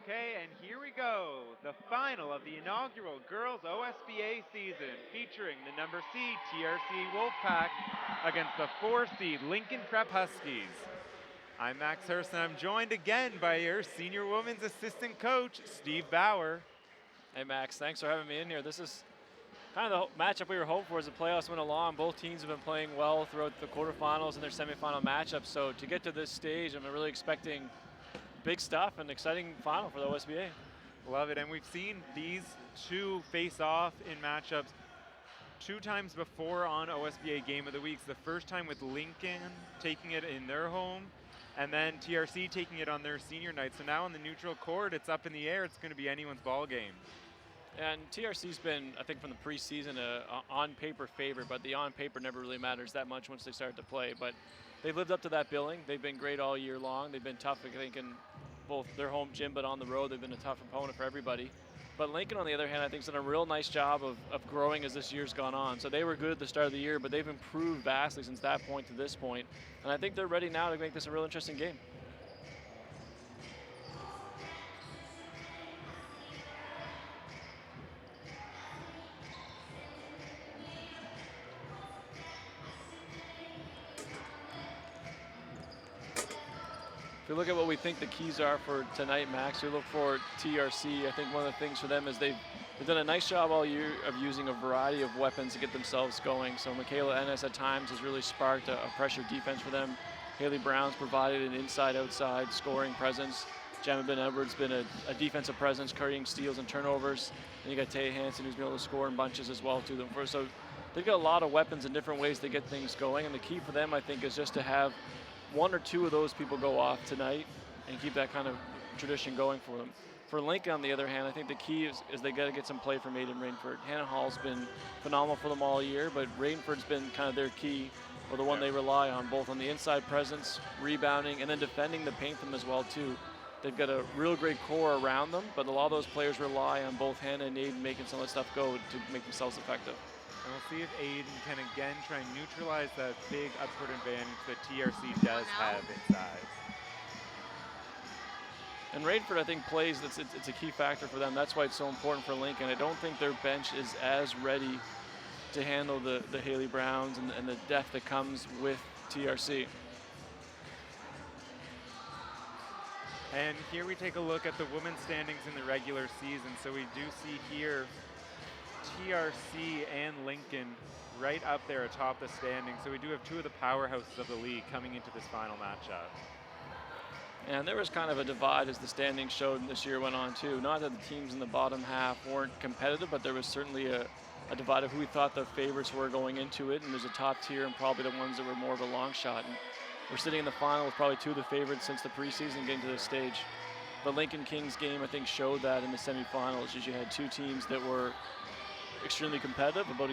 Okay, and here we go. The final of the inaugural girls OSBA season featuring the number seed TRC Wolfpack against the 4 seed Lincoln Prep Huskies. I'm Max Hurst, and I'm joined again by your senior women's assistant coach, Steve Bauer. Hey Max, thanks for having me in here. This is kind of the matchup we were hoping for as the playoffs went along. Both teams have been playing well throughout the quarterfinals and their semifinal matchups. So to get to this stage, I'm really expecting big stuff and exciting final for the OSBA. Love it, and we've seen these two face off in matchups 2 times before on OSBA Game of the Weeks. The first time with Lincoln taking it in their home, and then TRC taking it on their senior night. So now on the neutral court, it's up in the air. It's going to be anyone's ball game. And TRC's been, I think, from the preseason, a on-paper favorite, but the on-paper never really matters that much once they start to play. But they've lived up to that billing. They've been great all year long. They've been tough, I think, in both their home gym, but on the road, they've been a tough opponent for everybody. But Lincoln, on the other hand, I think has done a real nice job of growing as this year's gone on. So they were good at the start of the year, but they've improved vastly since that point to this point. And I think they're ready now to make this a real interesting game. If you look at what we think the keys are for tonight, Max, we look for TRC. I think one of the things for them is they've done a nice job all year of using a variety of weapons to get themselves going. So Michaela Ennis at times has really sparked a pressure defense for them. Hailey Brown's provided an inside-outside scoring presence. Gemma Ben Edwards been a defensive presence, carrying steals and turnovers. And you got Taya Hanson who's been able to score in bunches as well to them. So they've got a lot of weapons and different ways to get things going. And the key for them, I think, is just to have 1 or 2 of those people go off tonight and keep that kind of tradition going for them. For Lincoln, on the other hand, I think the key is they got to get some play from Aiden Rainford. Hannah Hall's been phenomenal for them all year, but Rainford's been kind of their key, or the one they rely on, both on the inside presence, rebounding, and then defending the paint from them as well, too. They've got a real great core around them, but a lot of those players rely on both Hannah and Aiden making some of that stuff go to make themselves effective. And we'll see if Aiden can again try and neutralize that big upward advantage that TRC does have inside. And Rainford, I think, plays, it's a key factor for them. That's why it's so important for Lincoln. I don't think their bench is as ready to handle the Hailey Browns and the depth that comes with TRC. And here we take a look at the women's standings in the regular season. So we do see here TRC and Lincoln right up there atop the standings. So we do have 2 of the powerhouses of the league coming into this final matchup. And there was kind of a divide as the standings showed this year went on too. Not that the teams in the bottom half weren't competitive, but there was certainly a divide of who we thought the favorites were going into it. And there's a top tier and probably the ones that were more of a long shot. And we're sitting in the final with probably 2 of the favorites since the preseason getting to this stage. The Lincoln Kings game, I think, showed that in the semifinals, as you had 2 teams that were extremely competitive, about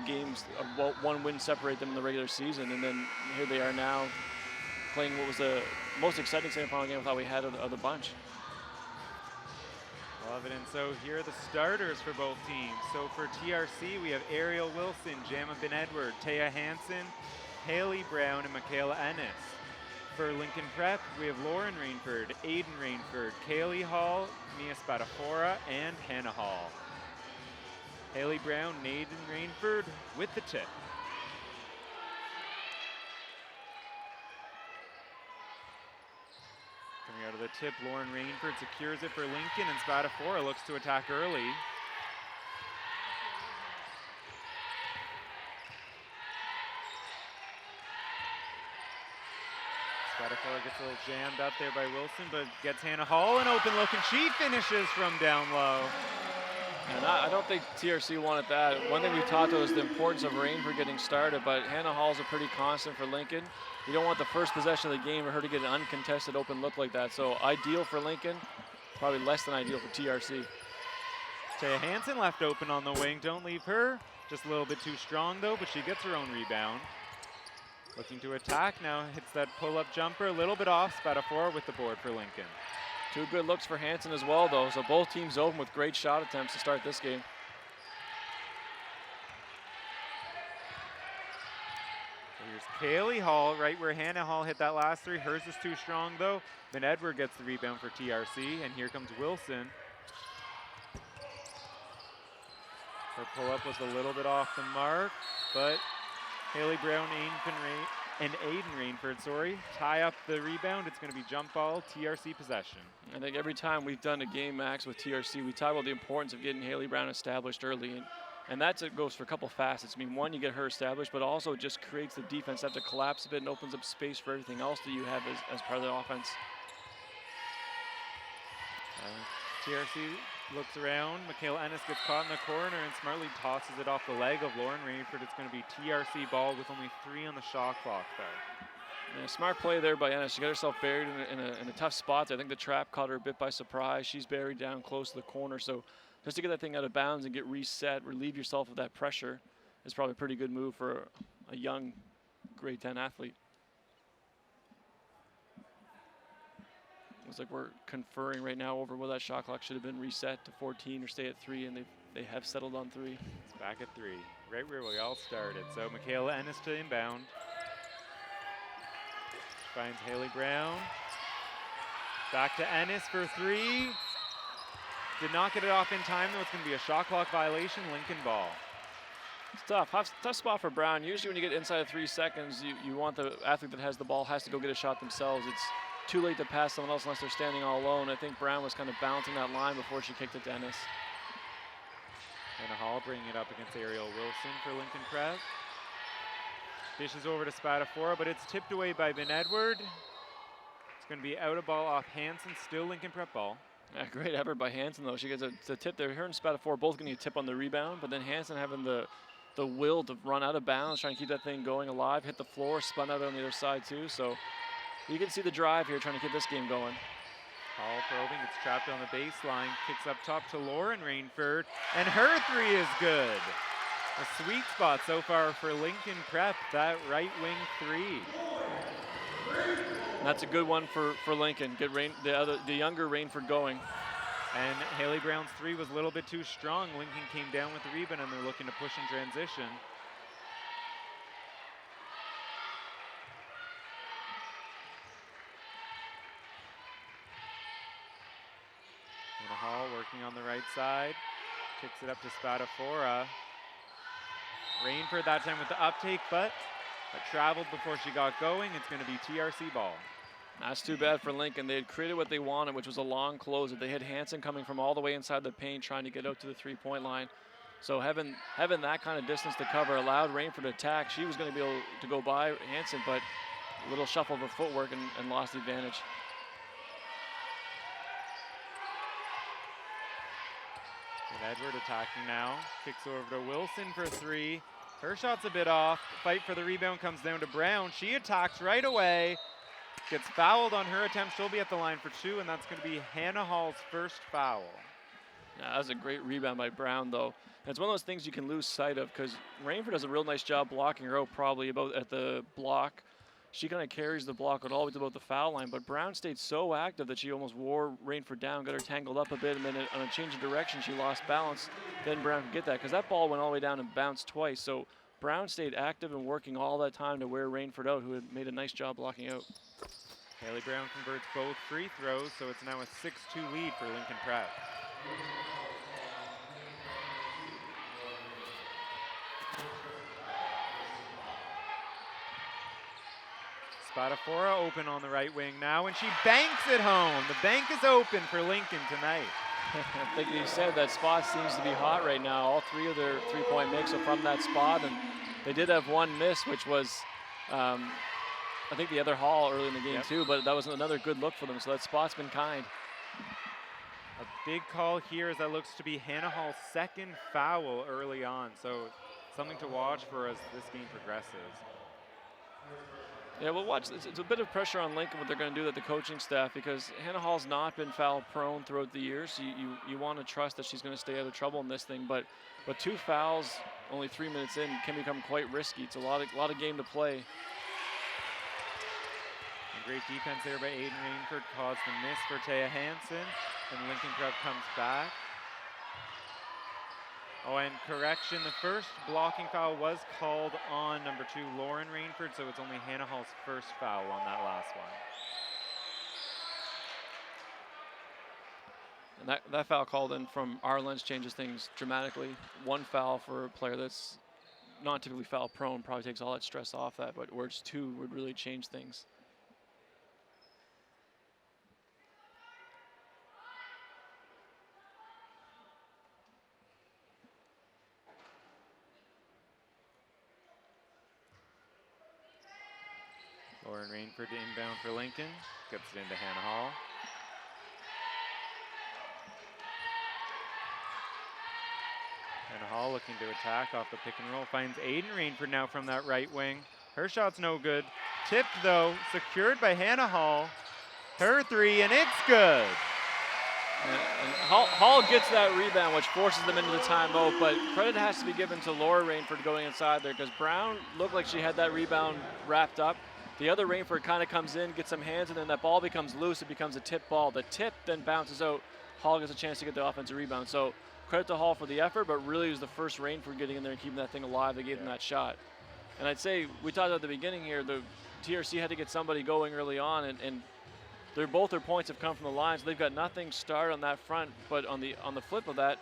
1 win separate them in the regular season, and then here they are now playing what was the most exciting semifinal game I thought we had of the bunch. Love it, and so here are the starters for both teams. So for TRC, we have Ariel Wilson, Gemma Ben Edwards, Taya Hanson, Hailey Brown, and Michaela Ennis. For Lincoln Prep, we have Lauren Rainford, Aiden Rainford, Kaylee Hall, Mia Spadafora, and Hannah Hall. Hailey Brown, Aiden Rainford with the tip. Coming out of the tip, Lauren Rainford secures it for Lincoln, and Spadafora looks to attack early. Spadafora gets a little jammed up there by Wilson, but gets Hannah Hall an open look, and she finishes from down low. And I don't think TRC wanted that. One thing we talked about was the importance of Rainford getting started, but Hannah Hall's a pretty constant for Lincoln. You don't want the first possession of the game for her to get an uncontested open look like that. So ideal for Lincoln, probably less than ideal for TRC. Taya Hanson left open on the wing. Don't leave her. Just a little bit too strong though, but she gets her own rebound. Looking to attack now, hits that pull-up jumper, a little bit off. Spadafora with the board for Lincoln. 2 good looks for Hanson as well, though. So both teams open with great shot attempts to start this game. So here's Hailey Hall, right where Hannah Hall hit that last three. Hers is too strong, though. Ben Edward gets the rebound for TRC, and here comes Wilson. Her pull-up was a little bit off the mark, but Hailey Brown and Aiden Rainford, tie up the rebound. It's going to be jump ball, TRC possession. I think every time we've done a game, Max, with TRC, we talk about the importance of getting Hailey Brown established early. And that goes for a couple facets. I mean, one, you get her established, but also it just creates the defense have to collapse a bit and opens up space for everything else that you have as part of the offense. TRC looks around. Michaela Ennis gets caught in the corner and smartly tosses it off the leg of Lauren Rainford. It's going to be TRC ball with only 3 on the shot clock, though. Yeah, smart play there by Ennis. She got herself buried in a tough spot. I think the trap caught her a bit by surprise. She's buried down close to the corner. So just to get that thing out of bounds and get reset, relieve yourself of that pressure is probably a pretty good move for a young grade 10 athlete. Looks like we're conferring right now over whether that shot clock should have been reset to 14 or stay at 3, and they have settled on 3. It's back at 3, right where we all started. So Michaela Ennis to inbound. Finds Hailey Brown. Back to Ennis for 3. Did not get it off in time, though. It's going to be a shot clock violation, Lincoln ball. It's tough. Tough spot for Brown. Usually when you get inside of 3 seconds, you want the athlete that has the ball has to go get a shot themselves. It's too late to pass someone else unless they're standing all alone. I think Brown was kind of balancing that line before she kicked it to Ennis. Hannah Hall bringing it up against Ariel Wilson for Lincoln Prep. Dishes over to Spadafora, but it's tipped away by Ben Edward. It's going to be out of ball off Hanson, still Lincoln Prep ball. Yeah, great effort by Hanson, though. She gets a tip there. Her and Spadafora both getting a tip on the rebound, but then Hanson having the will to run out of bounds, trying to keep that thing going alive, hit the floor, spun out on the other side, too. So you can see the drive here, trying to keep this game going. Hall probing, it's trapped on the baseline, kicks up top to Lauren Rainford, and her 3 is good. A sweet spot so far for Lincoln Prep, that right wing 3. And that's a good one for Lincoln. Get the younger Rainford going. And Hailey Brown's 3 was a little bit too strong. Lincoln came down with the rebound, and they're looking to push in transition. Hall working on the right side, kicks it up to Spadafora. Rainford that time with the uptake, but it traveled before she got going. It's going to be TRC ball. That's too bad for Lincoln. They had created what they wanted, which was a long closer. They had Hanson coming from all the way inside the paint, trying to get out to the 3-point line. So having that kind of distance to cover allowed Rainford to attack. She was going to be able to go by Hanson, but a little shuffle of her footwork and lost the advantage. And Edward attacking now. Kicks over to Wilson for 3. Her shot's a bit off. Fight for the rebound comes down to Brown. She attacks right away. Gets fouled on her attempt. She'll be at the line for 2, and that's going to be Hannah Hall's first foul. Yeah, that was a great rebound by Brown, though. And it's one of those things you can lose sight of because Rainford does a real nice job blocking her out probably about at the block. She kind of carries the block out all the way to about the foul line, but Brown stayed so active that she almost wore Rainford down, got her tangled up a bit, and then on a change of direction, she lost balance. Then Brown could get that because that ball went all the way down and bounced twice. So Brown stayed active and working all that time to wear Rainford out, who had made a nice job blocking out. Hailey Brown converts both free throws, so it's now a 6-2 lead for Lincoln Prep. Spadafora open on the right wing now, and she banks it home. The bank is open for Lincoln tonight. I think you said that spot seems to be hot right now. All 3 of their 3-point makes are from that spot, and they did have one miss, which was, I think, the other Hall early in the game too, but that was another good look for them, so that spot's been kind. A big call here as that looks to be Hannah Hall's 2nd foul early on, so something to watch for as this game progresses. Yeah, we'll watch. It's a bit of pressure on Lincoln what they're going to do with the coaching staff because Hannah Hall's not been foul prone throughout the years. You want to trust that she's going to stay out of trouble in this thing, but 2 fouls only 3 minutes in can become quite risky. It's a lot of game to play. And great defense there by Aiden Rainford caused the miss for Taya Hanson, and Lincoln Prep comes back. Oh, and correction, the first blocking foul was called on number 2, Lauren Rainford, so it's only Hannah Hall's first foul on that last one. And that foul called in from our lens changes things dramatically. One foul for a player that's not typically foul prone probably takes all that stress off that, but where it's 2 would really change things. Lauren Rainford to inbound for Lincoln, gets it into Hannah Hall. Hannah Hall looking to attack off the pick and roll, finds Aiden Rainford now from that right wing. Her shot's no good. Tipped though, secured by Hannah Hall. Her 3, and it's good. And Hall gets that rebound, which forces them into the timeout, but credit has to be given to Laura Rainford going inside there, because Brown looked like she had that rebound wrapped up. The other Rainford kind of comes in, gets some hands, and then that ball becomes loose. It becomes a tip ball. The tip then bounces out. Hall gets a chance to get the offensive rebound. So credit to Hall for the effort, but really it was the first Rainford getting in there and keeping that thing alive. They gave them that shot. And I'd say, we talked at the beginning here, the TRC had to get somebody going early on, and both their points have come from the line, so they've got nothing started on that front, but on the flip of that,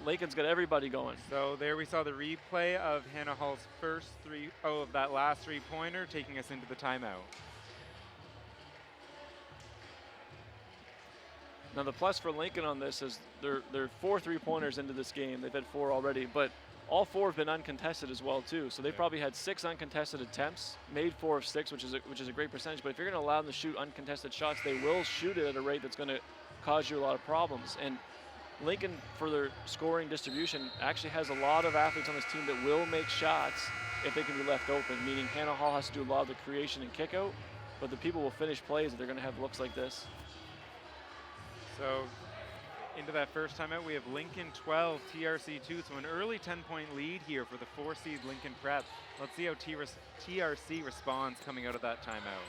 Lincoln's got everybody going. So there we saw the replay of Hannah Hall's first of that last 3-pointer, taking us into the timeout. Now the plus for Lincoln on this is they're 4 3-pointers into this game. They've had 4 already, but all 4 have been uncontested as well too. So they probably had 6 uncontested attempts, made 4 of 6, which is a great percentage. But if you're going to allow them to shoot uncontested shots, they will shoot it at a rate that's going to cause you a lot of problems. And Lincoln, for their scoring distribution, actually has a lot of athletes on this team that will make shots if they can be left open, meaning Hannah Hall has to do a lot of the creation and kick out, but the people will finish plays if they're going to have looks like this. So into that first timeout, we have Lincoln 12, TRC 2, so an early 10-point lead here for the 4-seed Lincoln Prep. Let's see how TRC responds coming out of that timeout.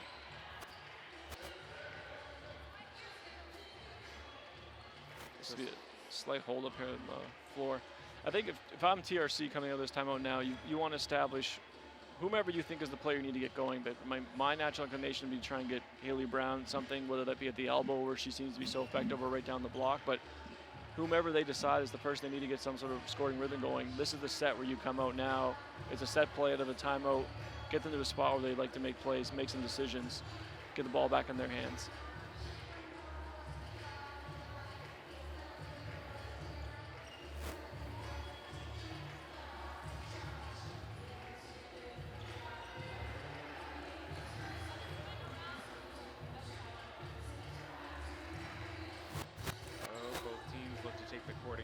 This will be a slight hold up here on the floor. I think if I'm TRC coming out of this timeout now, you want to establish whomever you think is the player you need to get going. But my natural inclination would be to try and get Hailey Brown something, whether that be at the elbow where she seems to be so effective or right down the block. But whomever they decide is the person they need to get some sort of scoring rhythm going, this is the set where you come out now. It's a set play out of a timeout. Get them to a spot where they like to make plays, make some decisions, get the ball back in their hands.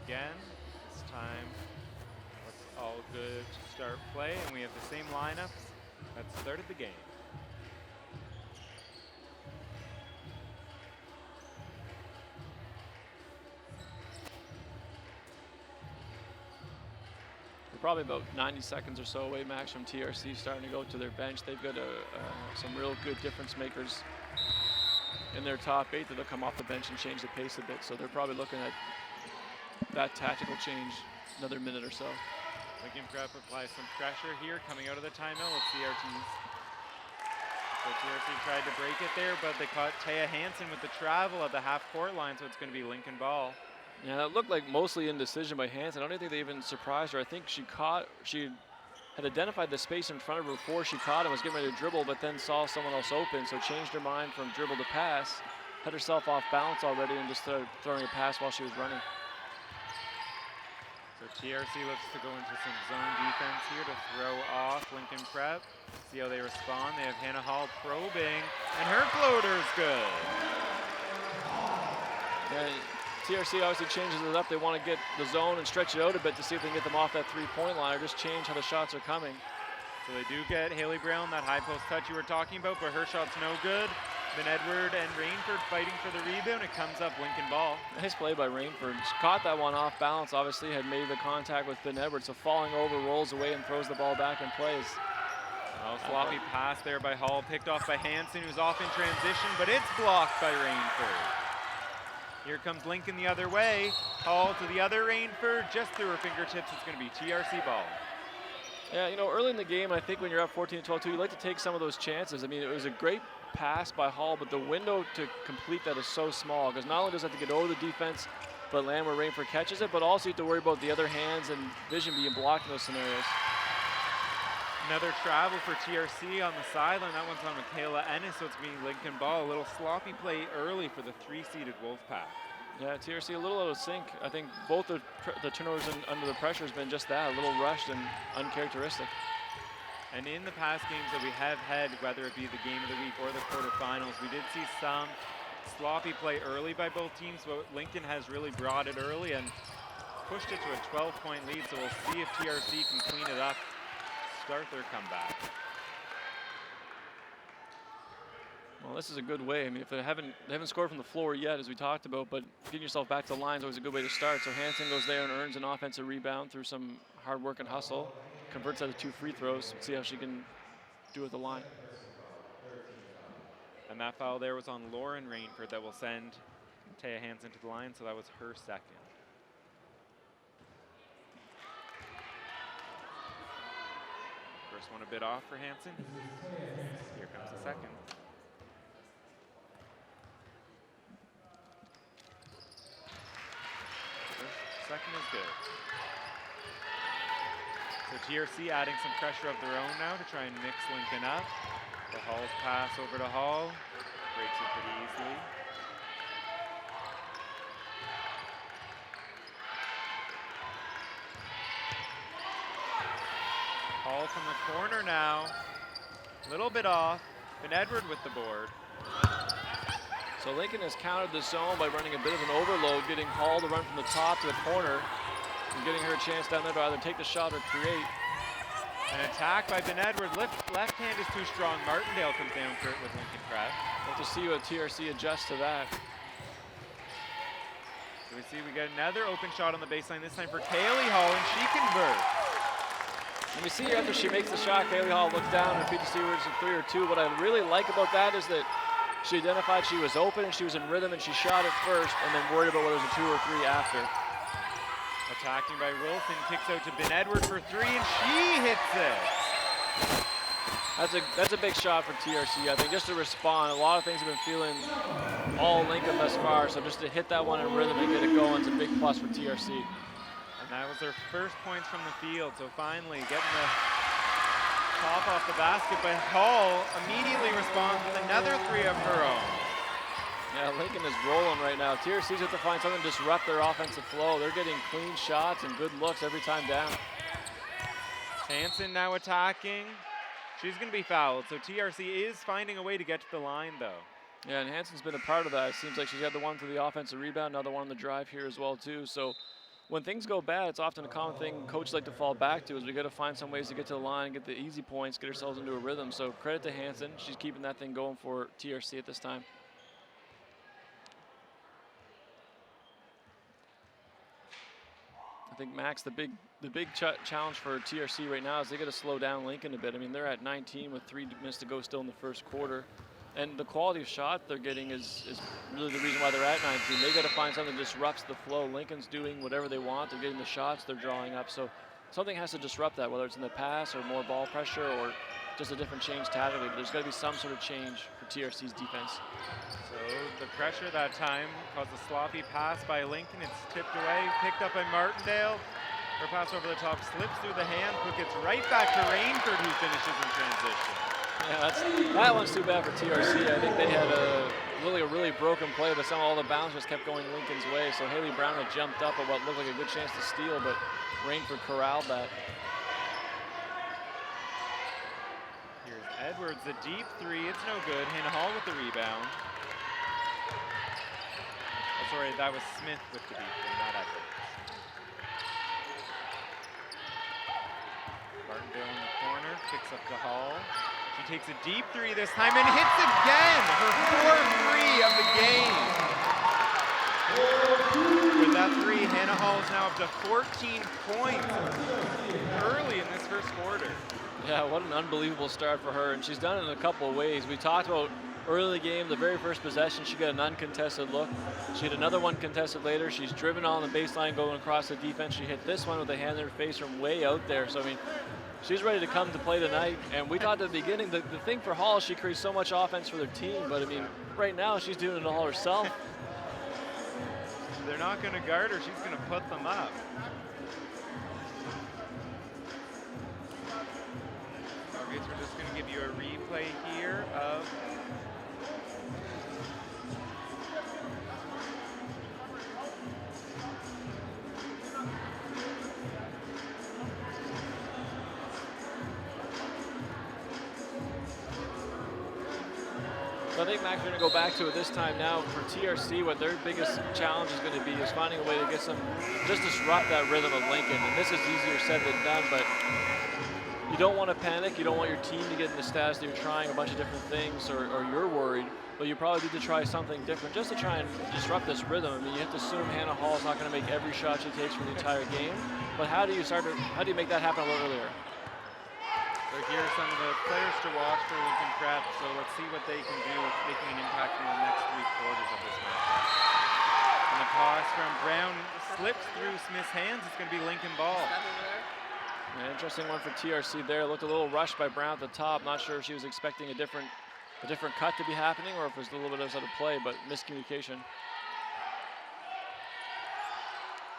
Again, this time looks all good to start play, and we have the same lineups that started the game. We're probably about 90 seconds or so away max from TRC starting to go to their bench. They've got some real good difference makers in their top 8 that'll come off the bench and change the pace a bit, so they're probably looking at that tactical change another minute or so. Lincoln Prep applies some pressure here coming out of the timeout. Let's see TRC's. So TRC tried to break it there, but they caught Taya Hanson with the travel at the half-court line, so it's going to be Lincoln ball. Yeah, that looked like mostly indecision by Hanson. I don't think they even surprised her. I think she had identified the space in front of her before she caught and was getting ready to dribble, but then saw someone else open, so changed her mind from dribble to pass, had herself off balance already, and just started throwing a pass while she was running. So TRC looks to go into some zone defense here to throw off Lincoln Prep. See how they respond. They have Hannah Hall probing, and her floater is good. Yeah, TRC obviously changes it up. They want to get the zone and stretch it out a bit to see if they can get them off that 3-point line or just change how the shots are coming. So they do get Hailey Brown, that high post touch you were talking about, but her shot's no good. Ben Edward and Rainford fighting for the rebound. It comes up Lincoln ball. Nice play by Rainford. She caught that one off balance, obviously had made the contact with Ben Edward, so falling over, rolls away and throws the ball back and plays. Oh, sloppy pass there by Hall, picked off by Hanson, who's off in transition, but it's blocked by Rainford. Here comes Lincoln the other way. Hall to the other Rainford, just through her fingertips. It's going to be TRC ball. Yeah, you know, early in the game, I think when you're up 14-12 too, you like to take some of those chances. I mean, it was a great pass by Hall, but the window to complete that is so small because not only does it have to get over the defense, but land where Rainford catches it, but also you have to worry about the other hands and vision being blocked in those scenarios. Another travel for TRC on the sideline. That one's on Michaela Ennis, so it's being Lincoln ball. A little sloppy play early for the 3-seeded Wolfpack. Yeah, TRC a little out of sync. I think both the turnovers under the pressure has been just that, a little rushed and uncharacteristic. And in the past games that we have had, whether it be the game of the week or the quarterfinals, we did see some sloppy play early by both teams, but Lincoln has really brought it early and pushed it to a 12-point lead, so we'll see if TRC can clean it up, start their comeback. Well, this is a good way. I mean, if they haven't scored from the floor yet, as we talked about, but getting yourself back to the line is always a good way to start. So Hanson goes there and earns an offensive rebound through some hard work and hustle, converts out of 2 free throws. Let's see how she can do at the line. And that foul there was on Lauren Rainford that will send Taya Hanson to the line, so that was her second. First one a bit off for Hanson. Here comes the second. Second is good. So TRC adding some pressure of their own now to try and mix Lincoln up. The Hall's pass over to Hall. Breaks it pretty easily. Hall from the corner now. A little bit off. Ben Edward with the board. So Lincoln has countered the zone by running a bit of an overload, getting Hall to run from the top to the corner, and getting her a chance down there to either take the shot or create. An attack by Ben Edward. Left hand is too strong. Martindale comes down for it with Lincoln press. We'll have to see what TRC adjusts to that. So we see we get another open shot on the baseline, this time for Kaylee Hall, and she converts. And we see after she makes the shot, Kaylee Hall looks down and repeats to see whether it's a 3 or 2. What I really like about that is that she identified she was open and she was in rhythm and she shot it first and then worried about whether it was a 2 or 3 after. Attacking by Wilson, kicks out to Ben Edward for 3 and she hits it. That's a big shot for TRC, I think, just to respond. A lot of things have been feeling all Lincoln thus far, so just to hit that one in rhythm and get it going is a big plus for TRC. And that was their first points from the field, so finally getting the top off the basket, but Hall immediately responds with another 3 of her own. Yeah, Lincoln is rolling right now. TRC's have to find something to disrupt their offensive flow. They're getting clean shots and good looks every time down. Hanson now attacking. She's going to be fouled, so TRC is finding a way to get to the line, though. Yeah, and Hanson's been a part of that. It seems like she's got the one for the offensive rebound, another one on the drive here as well, too. So when things go bad, it's often a common thing coaches like to fall back to is we got to find some ways to get to the line, get the easy points, get ourselves into a rhythm. So credit to Hanson. She's keeping that thing going for TRC at this time. I think, Max, the big challenge for TRC right now is they got to slow down Lincoln a bit. I mean, they're at 19 with 3 minutes to go still in the first quarter. And the quality of shot they're getting is really the reason why they're at 19. They got to find something that disrupts the flow. Lincoln's doing whatever they want. They're getting the shots they're drawing up. So something has to disrupt that, whether it's in the pass or more ball pressure or just a different change tactically. But there's got to be some sort of change for TRC's defense. So the pressure that time caused a sloppy pass by Lincoln. It's tipped away, picked up by Martindale. Her pass over the top slips through the hand, but gets right back to Rainford, who finishes in transition. Yeah, that one's too bad for TRC. I think they had a really broken play, but somehow all the bounce just kept going Lincoln's way. So Hailey Brown had jumped up at what looked like a good chance to steal, but Rainford corralled that. Here's Edwards, the deep 3. It's no good. Hannah Hall with the rebound. Oh, sorry, that was Smith with the deep 3, not Edwards. Martindale in the corner, kicks up to Hall. She takes a deep 3 this time and hits again, her 4th 3 of the game. With that 3, Hannah Hall is now up to 14 points early in this first quarter. Yeah, what an unbelievable start for her, and she's done it in a couple of ways. We talked about early in the game, the very first possession, she got an uncontested look. She had another one contested later. She's driven on the baseline going across the defense. She hit this one with a hand in her face from way out there. So, I mean, she's ready to come to play tonight. And we thought at the beginning, the thing for Hall, she creates so much offense for their team. But, I mean, right now, she's doing it all herself. They're not going to guard her. She's going to put them up. Okay, so we're just going to give you a replay here of So I think Max, we're going to go back to it this time now. For TRC, what their biggest challenge is going to be is finding a way to get just disrupt that rhythm of Lincoln. And this is easier said than done, but you don't want to panic. You don't want your team to get in the status that you're trying a bunch of different things or you're worried. But you probably need to try something different just to try and disrupt this rhythm. I mean, you have to assume Hannah Hall is not going to make every shot she takes for the entire game. But how do you make that happen a little earlier? So here are some of the players to watch for Lincoln Prep. So let's see what they can do with making an impact in the next 3 quarters of this match. And the pass from Brown slips through Smith's hands. It's going to be Lincoln ball. An interesting one for TRC there. Looked a little rushed by Brown at the top. Not sure if she was expecting a different cut to be happening or if it was a little bit outside of play, but miscommunication.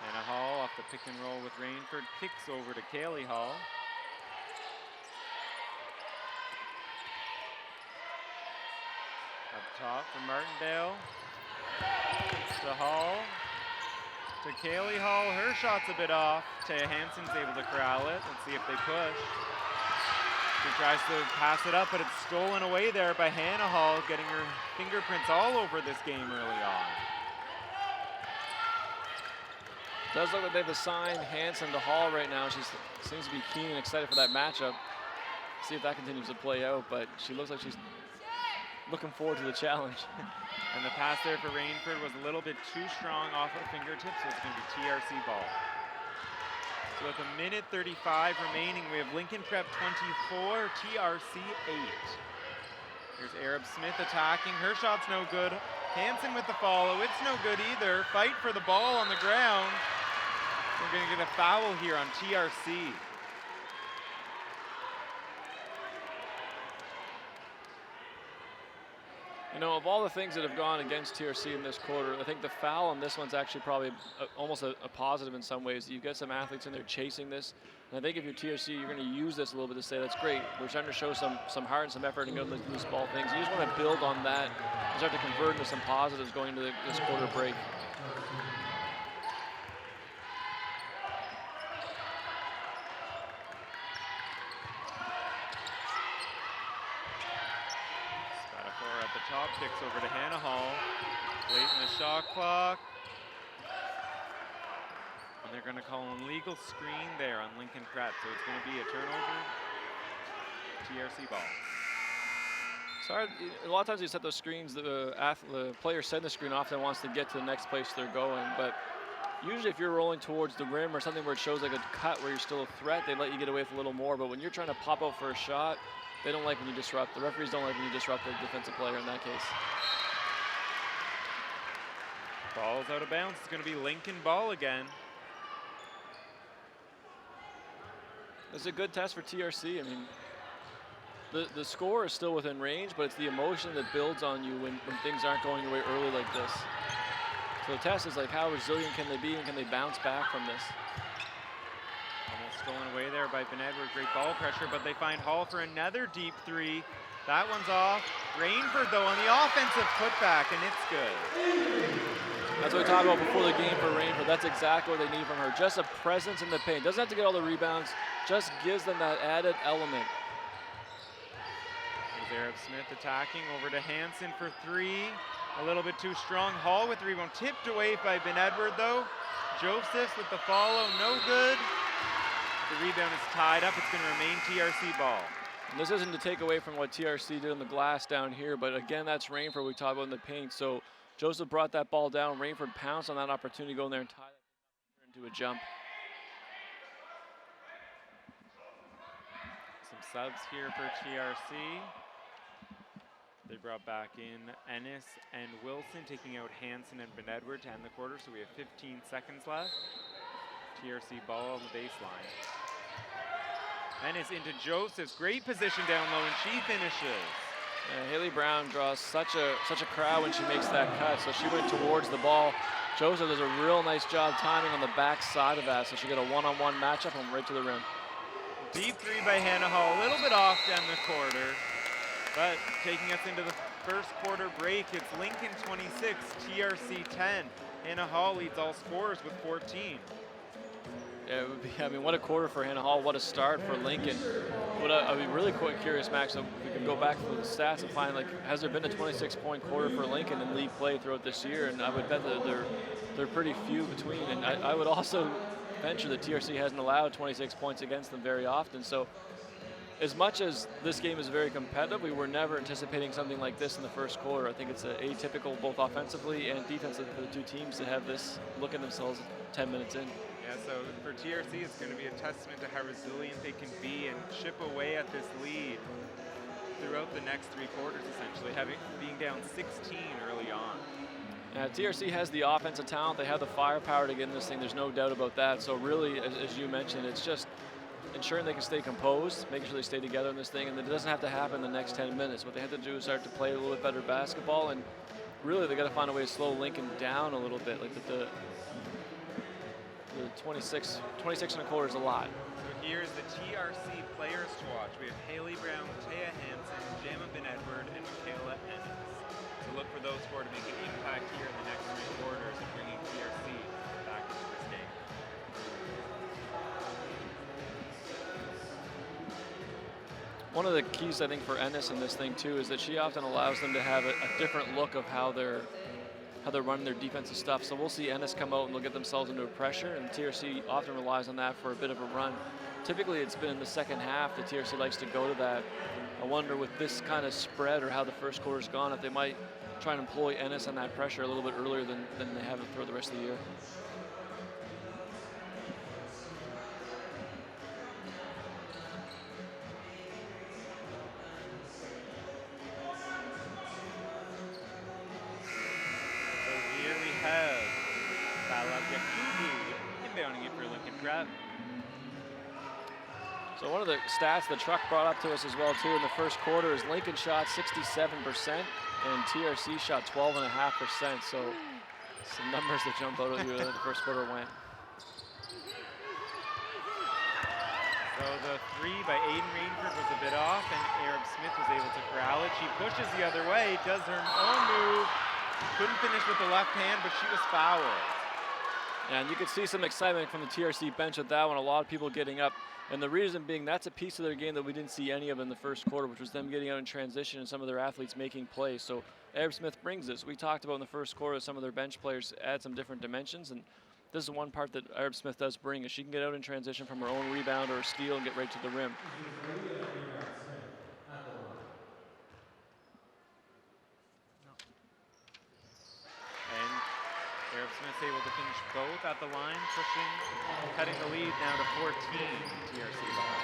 Hannah Hall off the pick and roll with Rainford. Kicks over to Kaylee Hall. Up top for Martindale. To Hall. To Kaylee Hall. Her shot's a bit off. Taya Hanson's able to corral it. Let's see if they push. She tries to pass it up, but it's stolen away there by Hannah Hall, getting her fingerprints all over this game early on. Does look like they've assigned Hanson to Hall right now. She seems to be keen and excited for that matchup. See if that continues to play out, but she looks like she's looking forward to the challenge. And the pass there for Rainford was a little bit too strong off her fingertips, so it's going to be TRC ball. So with 1:35 remaining, we have Lincoln Prep 24, TRC 8. Here's Arab-Smith attacking. Her shot's no good. Hanson with the follow. It's no good either. Fight for the ball on the ground. We're going to get a foul here on TRC. You know, of all the things that have gone against TRC in this quarter, I think the foul on this one's actually probably almost a positive in some ways. You get some athletes in there chasing this. And I think if you're TRC, you're going to use this a little bit to say, that's great. We're starting to show some heart and some effort and go to the loose ball things. You just want to build on that and start to convert into some positives going into this quarter break. Top kicks over to Hannah Hall. Late in the shot clock. And they're going to call an illegal screen there on Lincoln Prep, so it's going to be a turnover. TRC ball. Sorry, a lot of times you set those screens, the player setting the screen often wants to get to the next place they're going, but usually if you're rolling towards the rim or something where it shows like a cut where you're still a threat, they let you get away with a little more, but when you're trying to pop out for a shot, they don't like when you disrupt. The referees don't like when you disrupt the defensive player in that case. Ball's out of bounds. It's going to be Lincoln ball again. It's a good test for TRC. I mean, the score is still within range, but it's the emotion that builds on you when things aren't going your way early like this. So the test is like, how resilient can they be and can they bounce back from this? Almost stolen away there by Ben Edward. Great ball pressure, but they find Hall for another deep three. That one's off. Rainford, though, on the offensive putback, and it's good. That's what we talked about before the game for Rainford. That's exactly what they need from her. Just a presence in the paint. Doesn't have to get all the rebounds, just gives them that added element. There's Arab-Smith attacking over to Hanson for three. A little bit too strong. Hall with the rebound. Tipped away by Ben Edward, though. Josephs with the follow, no good. The rebound is tied up. It's going to remain TRC ball. And this isn't to take away from what TRC did on the glass down here, but again, that's Rainford we talked about in the paint. So Joseph brought that ball down. Rainford pounced on that opportunity to go in there and tie that into a jump. Some subs here for TRC. They brought back in Ennis and Wilson, taking out Hanson and Ben Edward to end the quarter, so we have 15 seconds left. TRC ball on the baseline. Ennis into Joseph's, great position down low, and she finishes. Hailey Brown draws such a crowd when she makes that cut, so she went towards the ball. Joseph does a real nice job timing on the back side of that, so she got a one-on-one matchup and right to the rim. Deep three by Hannah Hall, a little bit off down the quarter, but taking us into the first quarter break, it's Lincoln 26, TRC 10. Hannah Hall leads all scorers with 14. Yeah, it would be, I mean, what a quarter for Hannah Hall, what a start for Lincoln. I'd be really quite curious, Max, if we can go back through the stats and find, like, has there been a 26-point quarter for Lincoln in league play throughout this year? And I would bet that they're pretty few between. And I would also venture that TRC hasn't allowed 26 points against them very often. So as much as this game is very competitive, we were never anticipating something like this in the first quarter. I think it's atypical both offensively and defensively for the two teams to have this look at themselves 10 minutes in. Yeah, so for TRC, it's going to be a testament to how resilient they can be and chip away at this lead throughout the next three quarters, essentially, being down 16 early on. TRC has the offensive talent. They have the firepower to get in this thing. There's no doubt about that. So really, as you mentioned, it's just ensuring they can stay composed, making sure they stay together in this thing, and it doesn't have to happen in the next 10 minutes. What they have to do is start to play a little bit better basketball, and really they got to find a way to slow Lincoln down a little bit. Like the 26 and a quarter is a lot. So here's the TRC players to watch. We have Hailey Brown, Taya Hanson, Jeremie Ben Edward, and Michaela Ennis. So look for those four to make an impact here in the next three quarters and bringing TRC back into this game. One of the keys, I think, for Ennis in this thing, too, is that she often allows them to have a different look of how they're running their defensive stuff. So we'll see Ennis come out and they'll get themselves into a pressure, and TRC often relies on that for a bit of a run. Typically, it's been in the second half that TRC likes to go to that. I wonder with this kind of spread or how the first quarter's gone, if they might try and employ Ennis on that pressure a little bit earlier than they have throughout the rest of the year. So one of the stats the truck brought up to us as well too in the first quarter is Lincoln shot 67% and TRC shot 12.5%. So some numbers that jump out at you as the first quarter went. So the three by Aiden Rainford was a bit off, and Arab-Smith was able to corral it. She pushes the other way, does her own move. Couldn't finish with the left hand, but she was fouled. And you could see some excitement from the TRC bench with that one, a lot of people getting up. And the reason being that's a piece of their game that we didn't see any of in the first quarter, which was them getting out in transition and some of their athletes making plays. So Arab-Smith brings this. We talked about in the first quarter some of their bench players add some different dimensions, and this is one part that Arab-Smith does bring, is she can get out in transition from her own rebound or a steal and get right to the rim. Arab-Smith's able to finish both at the line, cutting the lead now to 14 TRC ball.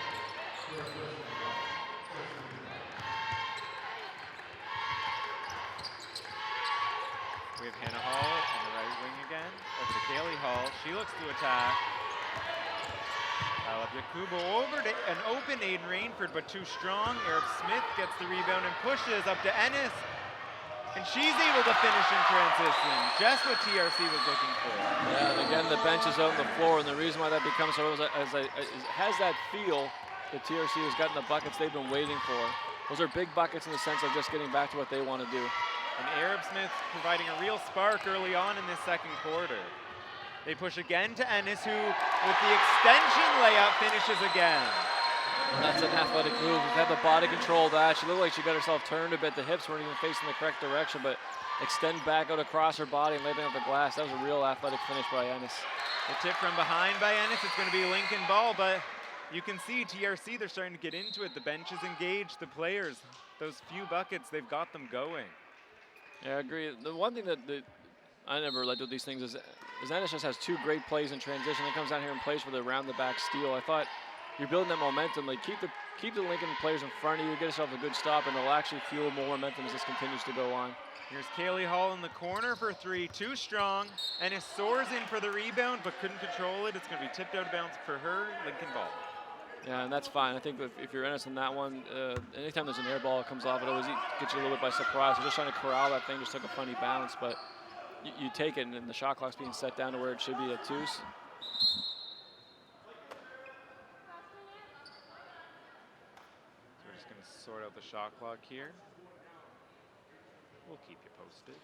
We have Hannah Hall on the right wing again, over to Kaylee Hall. She looks to attack. Yakubo over to an open Aiden Rainford, but too strong. Arab-Smith gets the rebound and pushes up to Ennis. And she's able to finish in transition, just what TRC was looking for. Yeah, and again, the bench is out on the floor, and the reason why that becomes so has that feel that TRC has gotten the buckets they've been waiting for. Those are big buckets in the sense of just getting back to what they want to do. And Arab-Smith providing a real spark early on in this second quarter. They push again to Ennis, who, with the extension layup, finishes again. And that's an athletic move. She's had the body control of that. She looked like she got herself turned a bit. The hips weren't even facing the correct direction, but extend back out across her body and lay down the glass. That was a real athletic finish by Ennis. The tip from behind by Ennis. It's going to be Lincoln ball, but you can see TRC, they're starting to get into it. The bench is engaged. The players, those few buckets, they've got them going. Yeah, I agree. The one thing that I never liked with these things is Ennis just has two great plays in transition. It comes down here and plays for the around-the-back steal. I thought you're building that momentum. Like keep keep the Lincoln players in front of you, get yourself a good stop, and it'll actually fuel more momentum as this continues to go on. Here's Kaylee Hall in the corner for 3, too strong. Ennis soars in for the rebound, but couldn't control it. It's going to be tipped out of bounds for her, Lincoln ball. Yeah, and that's fine. I think if you're Ennis on that one, anytime there's an air ball that comes off, it always gets you a little bit by surprise. So just trying to corral that thing, just took a funny bounce, but you take it, and then the shot clock's being set down to where it should be at 2s. We're just going to sort out the shot clock here. We'll keep you posted.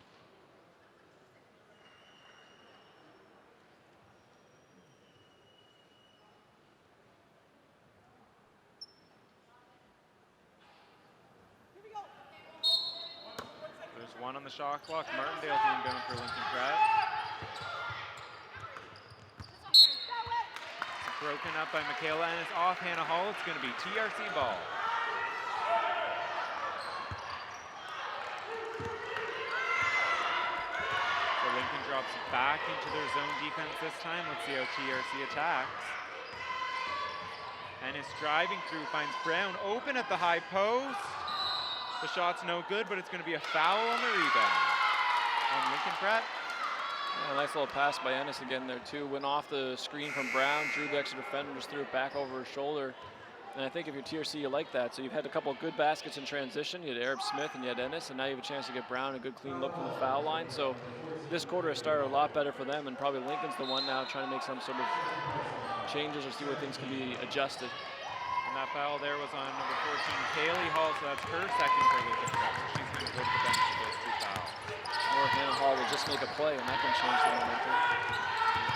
There's 1 on the shot clock. Martindale being down for Lincoln Pratt. It's broken up by Michaela Ennis off Hannah Hall. It's going to be TRC ball. Lincoln drops back into their zone defense this time. Let's see how TRC attacks. Ennis driving through, finds Brown open at the high post. The shot's no good, but it's going to be a foul on the rebound on Lincoln Pratt. Yeah, nice little pass by Ennis again there too. Went off the screen from Brown, drew the extra defender, just threw it back over her shoulder. And I think if you're TRC, you like that. So you've had a couple of good baskets in transition. You had Arab-Smith and you had Ennis, and now you have a chance to get Brown a good clean look from the foul line. So this quarter has started a lot better for them, and probably Lincoln's the one now trying to make some sort of changes or see where things can be adjusted. And that foul there was on number 14, Kaylee Hall, so that's her second for Lincoln Pratt. So she's going to go to the bench with those 2 fouls. Or Hannah Hall will just make a play, and that can change the momentum.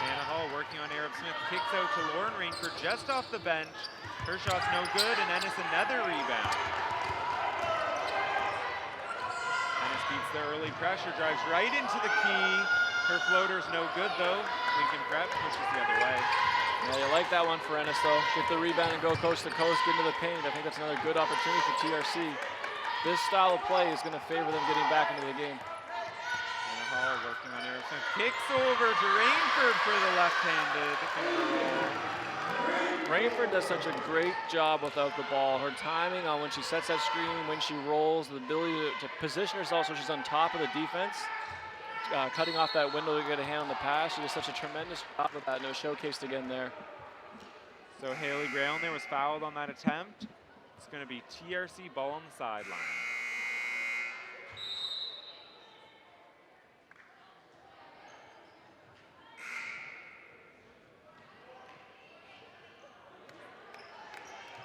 Hannah Hall working on Arab-Smith, kicks out to Lauren Rainford just off the bench. Her shot's no good, and Ennis another rebound. Ennis beats the early pressure, drives right into the key. Her floater's no good, though. Lincoln Pratt pushes the other way. Yeah, you like that one for Ennis, though. Get the rebound and go coast to coast, get into the paint. I think that's another good opportunity for TRC. This style of play is going to favor them getting back into the game. Hannah Hall working on Arab-Smith. Kicks over to Rainford for the left-handed. Rainford does such a great job without the ball. Her timing on when she sets that screen, when she rolls, the ability to position herself so she's on top of the defense, cutting off that window to get a hand on the pass. She does such a tremendous job with that, and it was showcased again there. So Hailey Brown there was fouled on that attempt. It's going to be TRC ball on the sideline.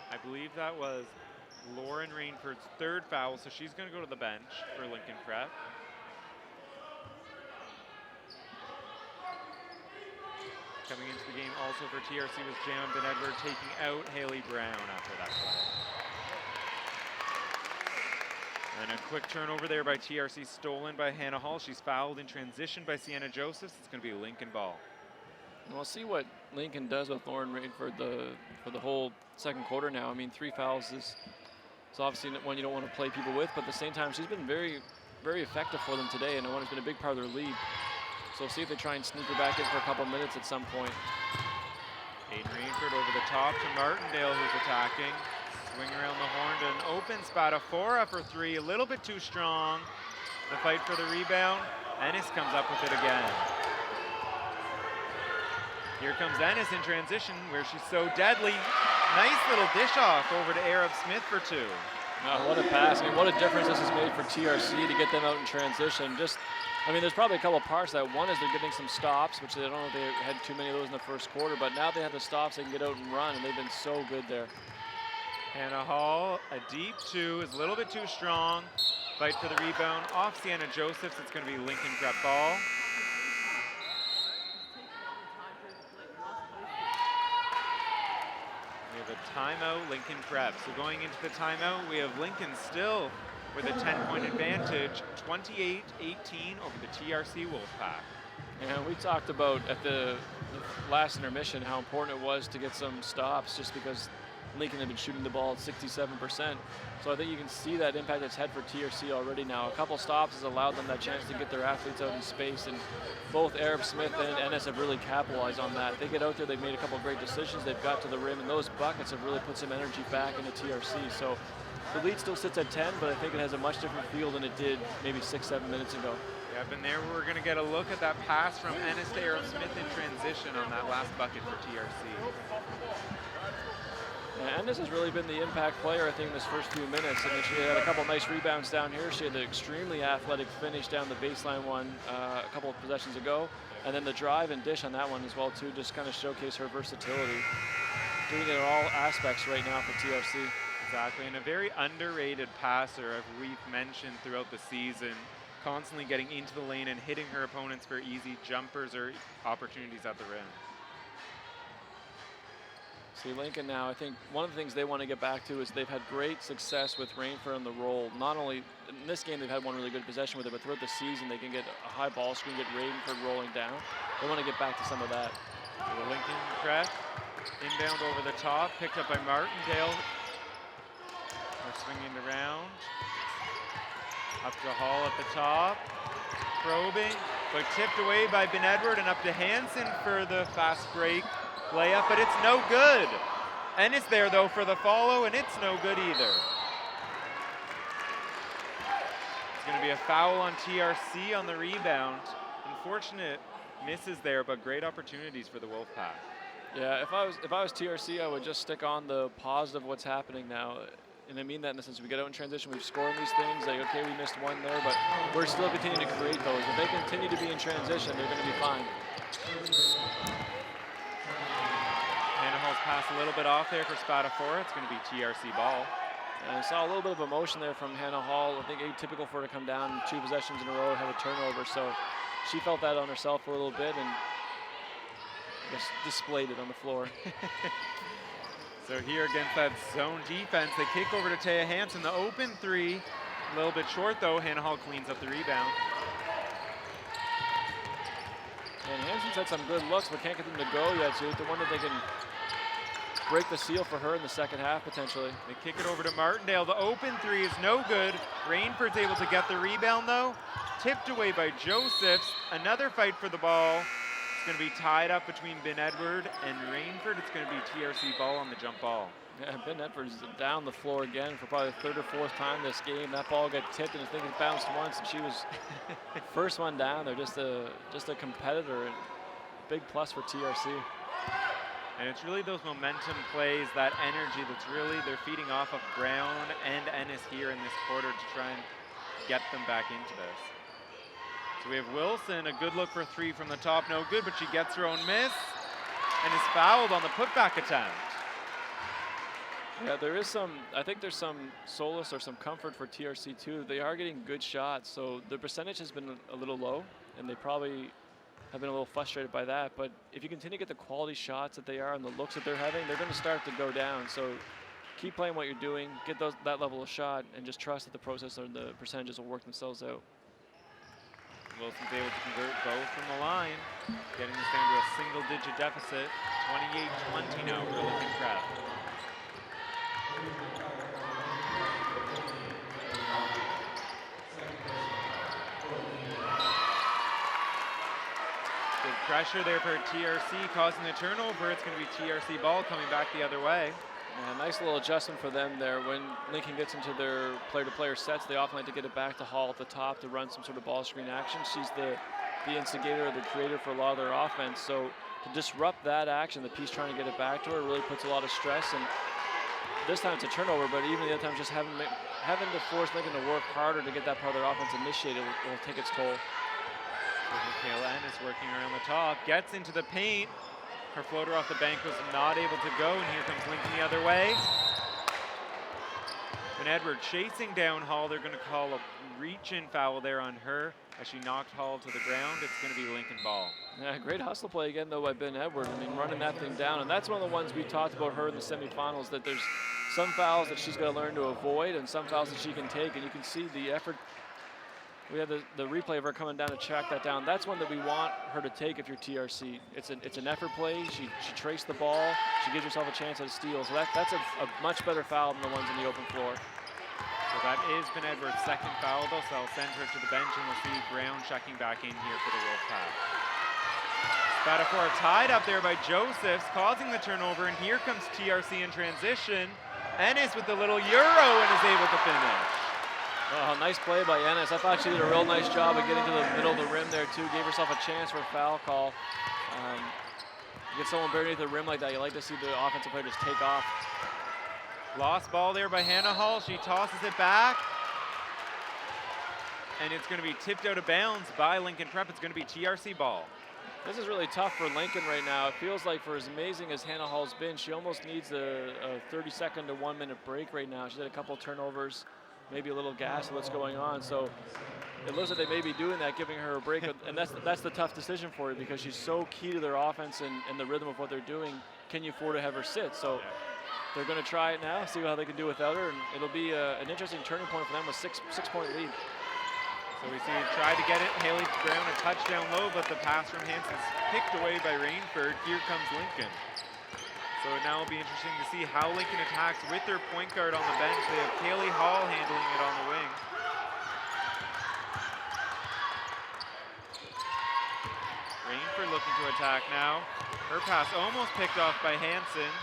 I believe that was Lauren Rainford's 3rd foul, so she's going to go to the bench for Lincoln Pratt. Coming into the game also for TRC was Jeremie Ben Edward taking out Hailey Brown after that play. And a quick turnover there by TRC, stolen by Hannah Hall. She's fouled in transition by Sienna Josephs. It's going to be a Lincoln ball. And we'll see what Lincoln does with Lauren Rainford for the whole second quarter now. I mean, 3 fouls is obviously one you don't want to play people with, but at the same time, she's been very, very effective for them today, and I want it's been a big part of their lead. So we'll see if they try and sneak her back in for a couple of minutes at some point. Aiden Rainford over the top to Martindale, who's attacking. Swing around the horn to an open spot. Afora for 3, a little bit too strong. The fight for the rebound. Ennis comes up with it again. Here comes Ennis in transition, where she's so deadly. Nice little dish off over to Arab-Smith for 2. What a pass. I mean, what a difference this has made for TRC to get them out in transition. I mean, there's probably a couple of parts of that. One is they're getting some stops, which I don't know if they had too many of those in the first quarter, but now they have the stops, they can get out and run, and they've been so good there. Hannah Hall, a deep 2, is a little bit too strong. Fight for the rebound off Sienna Josephs. It's going to be Lincoln Prep ball. We have a timeout, Lincoln Prep. So going into the timeout, we have Lincoln still with a 10-point advantage, 28-18 over the TRC Wolfpack. And we talked about at the last intermission how important it was to get some stops, just because Lincoln had been shooting the ball at 67%. So I think you can see that impact it's had for TRC already now. A couple stops has allowed them that chance to get their athletes out in space, and both Arab-Smith and Ennis have really capitalized on that. They get out there, they've made a couple great decisions, they've got to the rim, and those buckets have really put some energy back into TRC. So the lead still sits at 10, but I think it has a much different feel than it did maybe 6-7 minutes ago. Yeah, and there we're going to get a look at that pass from Ennis to Arab-Smith in transition on that last bucket for TRC. Yeah, Ennis has really been the impact player, I think, in this first few minutes. I mean, she had a couple nice rebounds down here. She had the extremely athletic finish down the baseline one a couple of possessions ago. And then the drive and dish on that one as well, too, just kind of showcase her versatility. Doing it in all aspects right now for TRC. Exactly, and a very underrated passer, as we've mentioned throughout the season, constantly getting into the lane and hitting her opponents for easy jumpers or opportunities at the rim. See, Lincoln now, I think one of the things they want to get back to is they've had great success with Rainford on the roll. Not only in this game, they've had one really good possession with it, but throughout the season, they can get a high ball screen, get Rainford rolling down. They want to get back to some of that. So the Lincoln press, inbound over the top, picked up by Martindale. They're swinging around. Up to Hall at the top. Probing, but tipped away by Ben Edward and up to Hanson for the fast break layup, but it's no good. Ennis there though for the follow, and it's no good either. It's going to be a foul on TRC on the rebound. Unfortunate misses there, but great opportunities for the Wolfpack. Yeah, if I was TRC, I would just stick on the positive what's happening now. And I mean that in the sense we get out in transition, we've scored these things, like, okay, we missed one there, but we're still continuing to create those. If they continue to be in transition, they're going to be fine. Hannah Hall's pass a little bit off there for Spatafora. It's going to be TRC ball. And I saw a little bit of emotion there from Hannah Hall. I think atypical for her to come down 2 possessions in a row and have a turnover. So she felt that on herself for a little bit and just displayed it on the floor. So here against that zone defense, they kick over to Taya Hanson. The open three, a little bit short though. Hannah Hall cleans up the rebound. And Hanson's had some good looks, but can't get them to go yet. So you have to wonder if they can break the seal for her in the second half, potentially. They kick it over to Martindale. The open three is no good. Rainford's able to get the rebound though. Tipped away by Josephs. Another fight for the ball. It's going to be tied up between Ben Edward and Rainford. It's going to be TRC ball on the jump ball. Yeah, Ben Edwards down the floor again for probably the 3rd or 4th time this game. That ball got tipped and I think it bounced once, and she was first one down there. Just a competitor, and big plus for TRC. And it's really those momentum plays, that energy that's really, they're feeding off of Brown and Ennis here in this quarter to try and get them back into this. So we have Wilson, a good look for 3 from the top, no good, but she gets her own miss and is fouled on the putback attempt. Yeah, there is some, I think there's some solace or some comfort for TRC too. They are getting good shots, so the percentage has been a little low, and they probably have been a little frustrated by that. But if you continue to get the quality shots that they are and the looks that they're having, they're going to start to go down. So keep playing what you're doing, get that level of shot, and just trust that the process or the percentages will work themselves out. Wilson's able to convert both from the line, getting this down to a single-digit deficit. 28-20 now for Lincoln Prep. Good pressure there for TRC, causing the turnover. It's going to be TRC ball coming back the other way. Yeah, nice little adjustment for them there. When Lincoln gets into their player-to-player sets, they often like to get it back to Hall at the top to run some sort of ball screen action. She's the instigator or the creator for a lot of their offense. So to disrupt that action, the piece trying to get it back to her really puts a lot of stress. And this time it's a turnover, but even the other time just having to force Lincoln to work harder to get that part of their offense initiated will take its toll. Kayeye is working around the top, gets into the paint. Her floater off the bank was not able to go, and here comes Lincoln the other way. And Edward chasing down Hall. They're going to call a reach-in foul there on her as she knocked Hall to the ground. It's going to be Lincoln ball. Yeah, great hustle play again, though, by Ben Edward. I mean, running that thing down. And that's one of the ones we talked about her in the semifinals, that there's some fouls that she's got to learn to avoid and some fouls that she can take. And you can see the effort We have the replay of her coming down to track that down. That's one that we want her to take if you're TRC. It's an effort play. She traced the ball. She gives herself a chance at a steal. So that's a much better foul than the ones in the open floor. So that is Ben Edwards' second foul, though, so I'll send her to the bench, and we'll see Brown checking back in here for the Wolfpack. Spatafor tied up there by Josephs, causing the turnover, and here comes TRC in transition. Ennis with the little Euro and is able to finish. Oh, nice play by Ennis. I thought she did a real nice job of getting to the middle of the rim there, too. Gave herself a chance for a foul call. You get someone buried underneath the rim like that, you like to see the offensive player just take off. Lost ball there by Hannah Hall. She tosses it back. And it's going to be tipped out of bounds by Lincoln Prep. It's going to be TRC ball. This is really tough for Lincoln right now. It feels like for as amazing as Hannah Hall's been, she almost needs a 30-second to 1 minute break right now. She's had a couple of turnovers, maybe a little gas of what's going on. So it looks like they may be doing that, giving her a break. And that's the tough decision for her because she's so key to their offense and the rhythm of what they're doing. Can you afford to have her sit? So they're going to try it now, see how they can do without her. And it'll be an interesting turning point for them with six-point lead. So we see tried to get it, Hailey Brown a touchdown low, but the pass from Hanson's picked away by Rainford. Here comes Lincoln. So now it'll be interesting to see how Lincoln attacks with their point guard on the bench. They have Kaylee Hall handling it on the wing. Rainford looking to attack now. Her pass almost picked off by Hanson.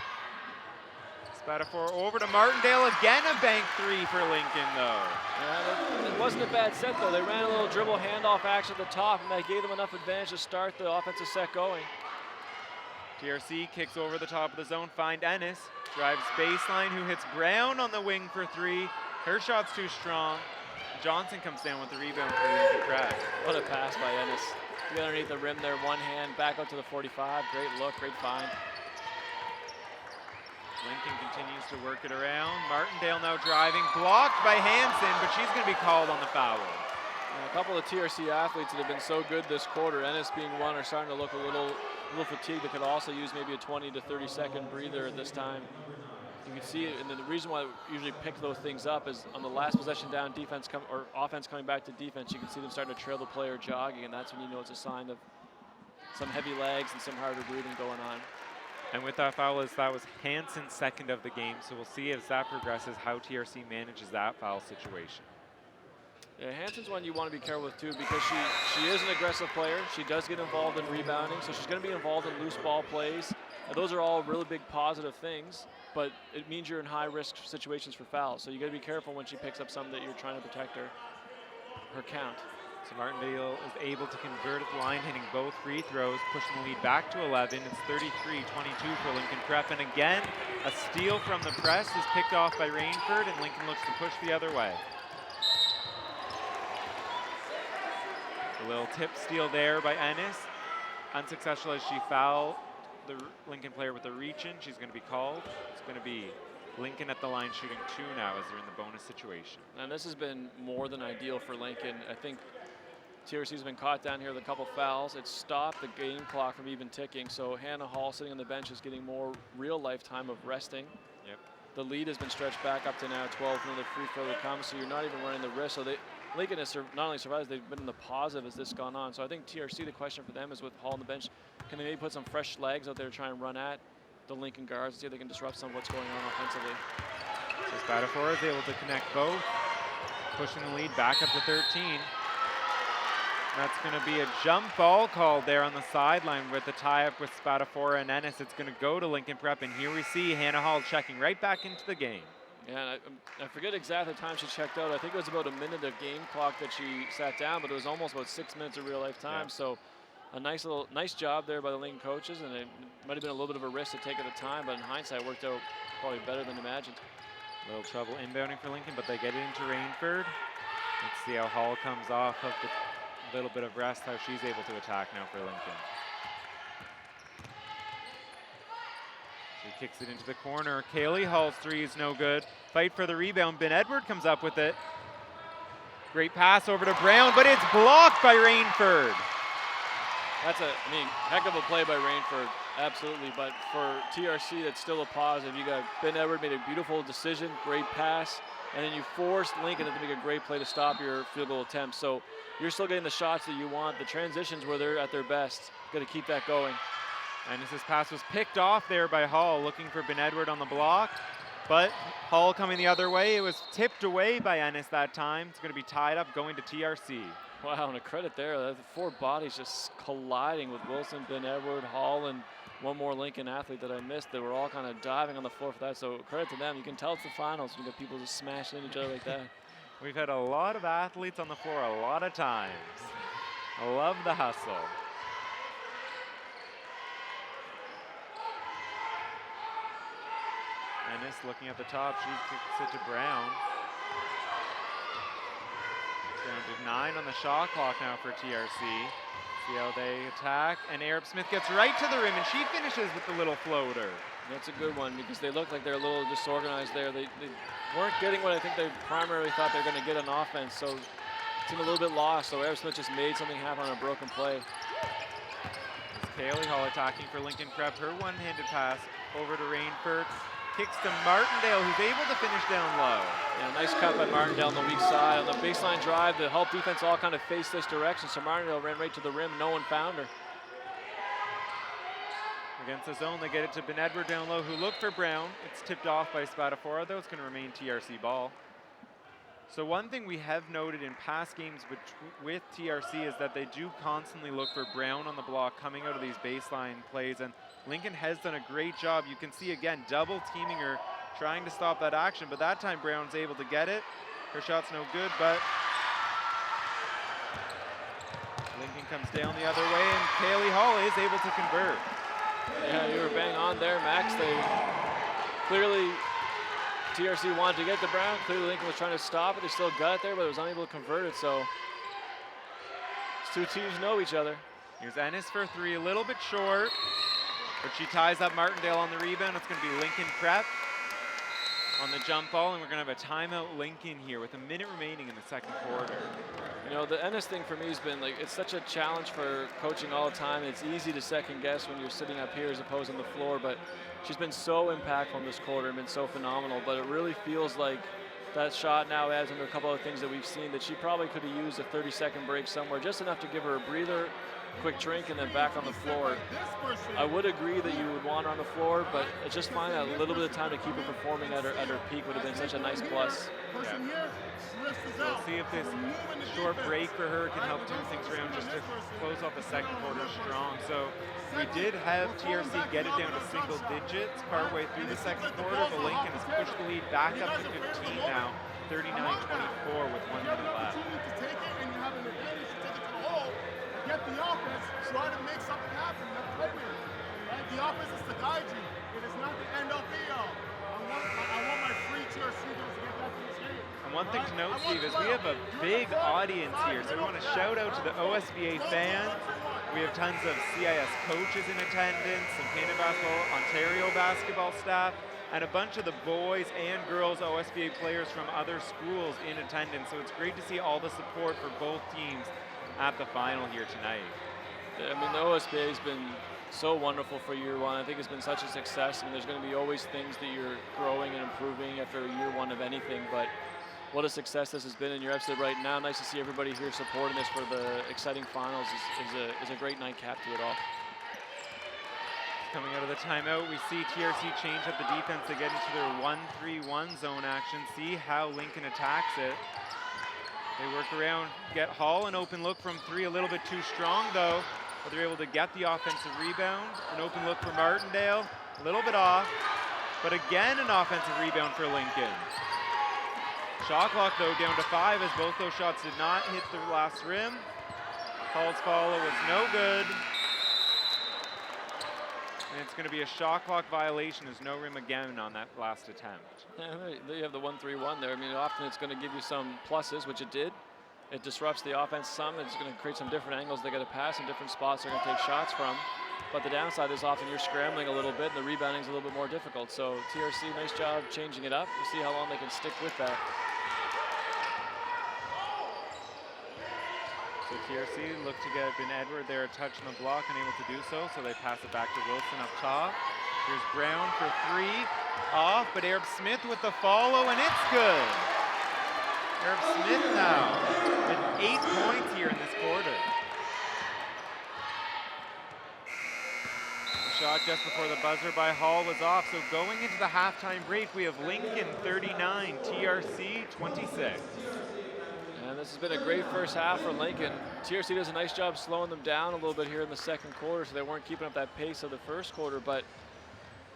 Spatafor over to Martindale, again a bank three for Lincoln though. Yeah, it wasn't a bad set though. They ran a little dribble handoff action at the top and that gave them enough advantage to start the offensive set going. TRC kicks over the top of the zone, find Ennis, drives baseline, who hits Brown on the wing for three. Her shot's too strong. Johnson comes down with the rebound for Lincoln Prep. What a pass by Ennis. Get underneath the rim there, one hand, back up to the 45. Great look, great find. Lincoln continues to work it around. Martindale now driving, blocked by Hanson, but she's going to be called on the foul. A couple of TRC athletes that have been so good this quarter, Ennis being one, are starting to look a little fatigued. They could also use maybe a 20 to 30 second breather at this time. You can see it, and then the reason why we usually pick those things up is on the last possession down, offense coming back to defense, you can see them starting to trail the player jogging, and that's when you know it's a sign of some heavy legs and some harder breathing going on. And with that foul, that was Hanson's second of the game, so we'll see as that progresses how TRC manages that foul situation. Yeah, Hanson's one you want to be careful with too because she is an aggressive player. She does get involved in rebounding, so she's going to be involved in loose ball plays. Those are all really big positive things, but it means you're in high-risk situations for fouls. So you got to be careful when she picks up some that you're trying to protect her count. So Martindale is able to convert at the line, hitting both free throws, pushing the lead back to 11. It's 33-22 for Lincoln Prep. And again, a steal from the press is picked off by Rainford, and Lincoln looks to push the other way. A little tip steal there by Ennis. Unsuccessful as she fouled the Lincoln player with a reach-in. She's going to be called. It's going to be Lincoln at the line shooting two now as they're in the bonus situation. And this has been more than ideal for Lincoln. I think TRC's been caught down here with a couple fouls. It stopped the game clock from even ticking. So Hannah Hall sitting on the bench is getting more real lifetime of resting. Yep. The lead has been stretched back up to now 12 when the free throw comes, so you're not even running the risk. So Lincoln has not only survived, they've been in the positive as this gone on. So I think TRC, the question for them is with Hall on the bench, can they maybe put some fresh legs out there to try and run at the Lincoln guards and see if they can disrupt some of what's going on offensively. So Spatafor is able to connect both, pushing the lead back up to 13. That's going to be a jump ball called there on the sideline with the tie-up with Spatafor and Ennis. It's going to go to Lincoln Prep, and here we see Hannah Hall checking right back into the game. Yeah, and I forget exactly the time she checked out. I think it was about a minute of game clock that she sat down, but it was almost about 6 minutes of real life time. Yeah. So a nice job there by the Lincoln coaches, and it might have been a little bit of a risk to take at the time, but in hindsight worked out probably better than imagined. A little trouble inbounding for Lincoln, but they get it into Rainford. Let's see how Hall comes off of the little bit of rest, how she's able to attack now for Lincoln. She kicks it into the corner. Kaylee Hall's three is no good. Fight for the rebound. Ben Edward comes up with it. Great pass over to Brown, but it's blocked by Rainford. That's I mean, heck of a play by Rainford, absolutely. But for TRC, that's still a positive. You got Ben Edward made a beautiful decision, great pass, and then you forced Lincoln to make a great play to stop your field goal attempt. So you're still getting the shots that you want. The transitions where they're at their best. Got to keep that going. Ennis's pass was picked off there by Hall, looking for Ben Edward on the block. But Hall coming the other way. It was tipped away by Ennis that time. It's going to be tied up going to TRC. Wow, and a credit there. The 4 bodies just colliding with Wilson, Ben Edward, Hall, and one more Lincoln athlete that I missed. They were all kind of diving on the floor for that, so credit to them. You can tell it's the finals. You got people just smashing into each other like that. We've had a lot of athletes on the floor a lot of times. I love the hustle. Ennis looking at the top. She kicks it to Brown. Down to 9 on the shot clock now for TRC. See how they attack. And Arab-Smith gets right to the rim, and she finishes with the little floater. That's a good one because they look like they're a little disorganized there. They weren't getting what I think they primarily thought they were going to get on offense, so it seemed a little bit lost. So Arab-Smith just made something happen on a broken play. Kaylee Hall attacking for Lincoln Prep. Her one-handed pass over to Rainford. Kicks to Martindale, who's able to finish down low. Yeah, nice cut by Martindale on the weak side. On the baseline drive, the help defense all kind of faced this direction, so Martindale ran right to the rim. No one found her. Against the zone, they get it to Ben Edward down low, who looked for Brown. It's tipped off by Spadafora, though. It's going to remain TRC ball. So one thing we have noted in past games with TRC is that they do constantly look for Brown on the block coming out of these baseline plays, and Lincoln has done a great job. You can see, again, double teaming her, trying to stop that action, but that time Brown's able to get it. Her shot's no good, but Lincoln comes down the other way, and Kaylee Hall is able to convert. Yeah, you were bang on there, Max. They clearly, TRC wanted to get to Brown. Clearly Lincoln was trying to stop it. They still got it there, but it was unable to convert it, so these two teams know each other. Here's Ennis for 3, a little bit short, but she ties up Martindale on the rebound. It's going to be Lincoln Prep on the jump ball, and we're going to have a timeout Lincoln here with a minute remaining in the second quarter. You know, the Ennis thing for me has been like, it's such a challenge for coaching all the time. It's easy to second guess when you're sitting up here as opposed on the floor, but she's been so impactful in this quarter and been so phenomenal, but it really feels like that shot now adds into a couple of things that we've seen that she probably could have used a 30-second break somewhere, just enough to give her a breather, quick drink, and then back on the floor. I would agree that you would want her on the floor, but just finding a little bit of time to keep her performing at her peak would have been such a nice plus. Yeah. We'll see if this short break for her can help turn things around just to close off the second quarter strong. So we did have TRC get it down to single digits partway through the second quarter, but Lincoln has pushed the lead back up to 15 now, 39-24 with 1 minute left. Get the offense, try to make something happen. Right? The offense is to guide you. It is not the end all be all. I want my free TRC to get back to this game. And one thing to note, Steve, is we have a big audience here, so we want to shout out to the OSBA fans. We have tons of CIS coaches in attendance, some Canada basketball, Ontario basketball staff, and a bunch of the boys and girls OSBA players from other schools in attendance. So it's great to see all the support for both teams at the final here tonight. I mean, the OSBA has been so wonderful for year one. I think it's been such a success. I mean, there's going to be always things that you're growing and improving after year one of anything, but what a success this has been, and you're absolutely right. Now, nice to see everybody here supporting this for the exciting finals is a great nightcap to it all. Coming out of the timeout, we see TRC change up the defense to get into their 1-3-1 zone action. See how Lincoln attacks it. They work around, get Hall an open look from 3, a little bit too strong though, but they're able to get the offensive rebound. An open look for Martindale, a little bit off, but again an offensive rebound for Lincoln. Shot clock though down to 5 as both those shots did not hit the last rim. Hall's follow was no good. And it's going to be a shot clock violation. There's no rim again on that last attempt. Yeah, there you have the 1-3-1 there. I mean, often it's going to give you some pluses, which it did. It disrupts the offense some. It's going to create some different angles they got to pass and different spots they're going to take shots from. But the downside is often you're scrambling a little bit and the rebounding is a little bit more difficult. So TRC, nice job changing it up. We'll see how long they can stick with that. So So TRC look to get Ben Edward there a touch on the block, unable to do so, so they pass it back to Wilson up top. Here's Brown for 3, off, but Arab-Smith with the follow, and it's good. Arab-Smith now with 8 points here in this quarter. The shot just before the buzzer by Hall was off, so going into the halftime break, we have Lincoln 39, TRC 26. And this has been a great first half for Lincoln. TRC does a nice job slowing them down a little bit here in the second quarter, so they weren't keeping up that pace of the first quarter, but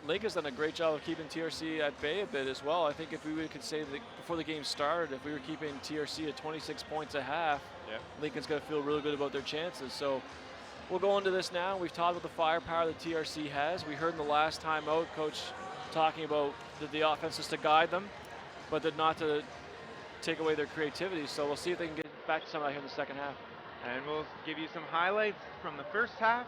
Lincoln's done a great job of keeping TRC at bay a bit as well. I think if we could say that before the game started, if we were keeping TRC at 26 points a half, Lincoln's going to feel really good about their chances. So we'll go into this now. We've talked about the firepower that TRC has. We heard in the last time out, Coach talking about the offense is to guide them, but that not to take away their creativity. So we'll see if they can get back to some of that here in the second half. And we'll give you some highlights from the first half.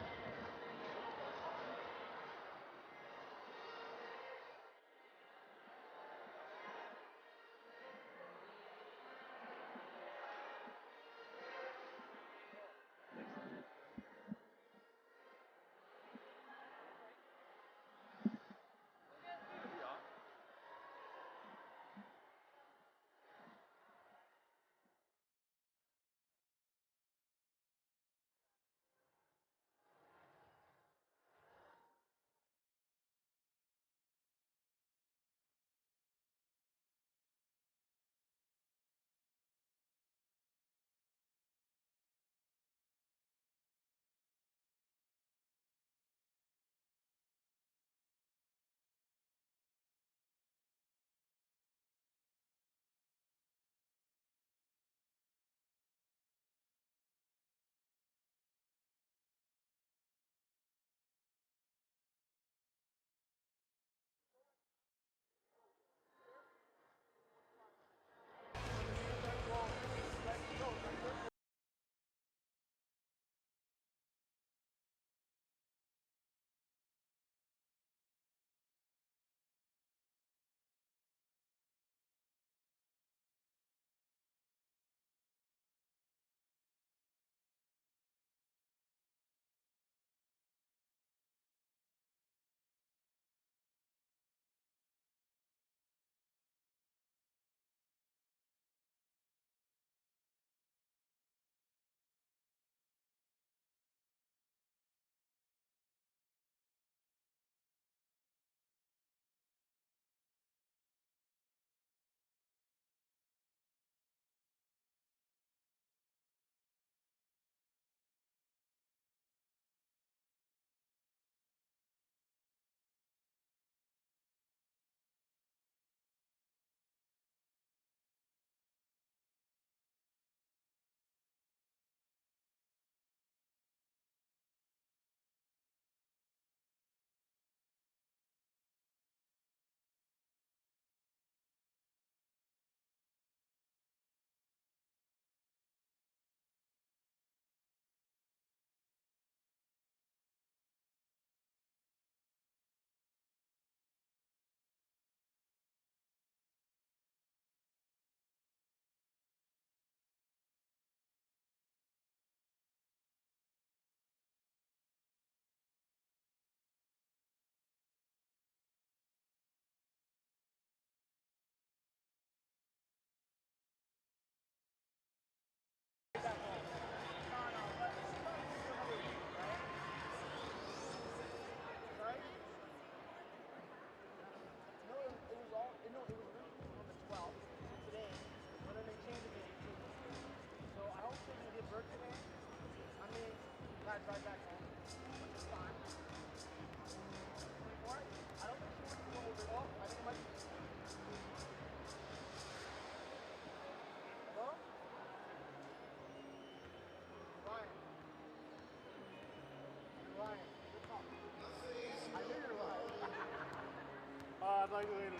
like later.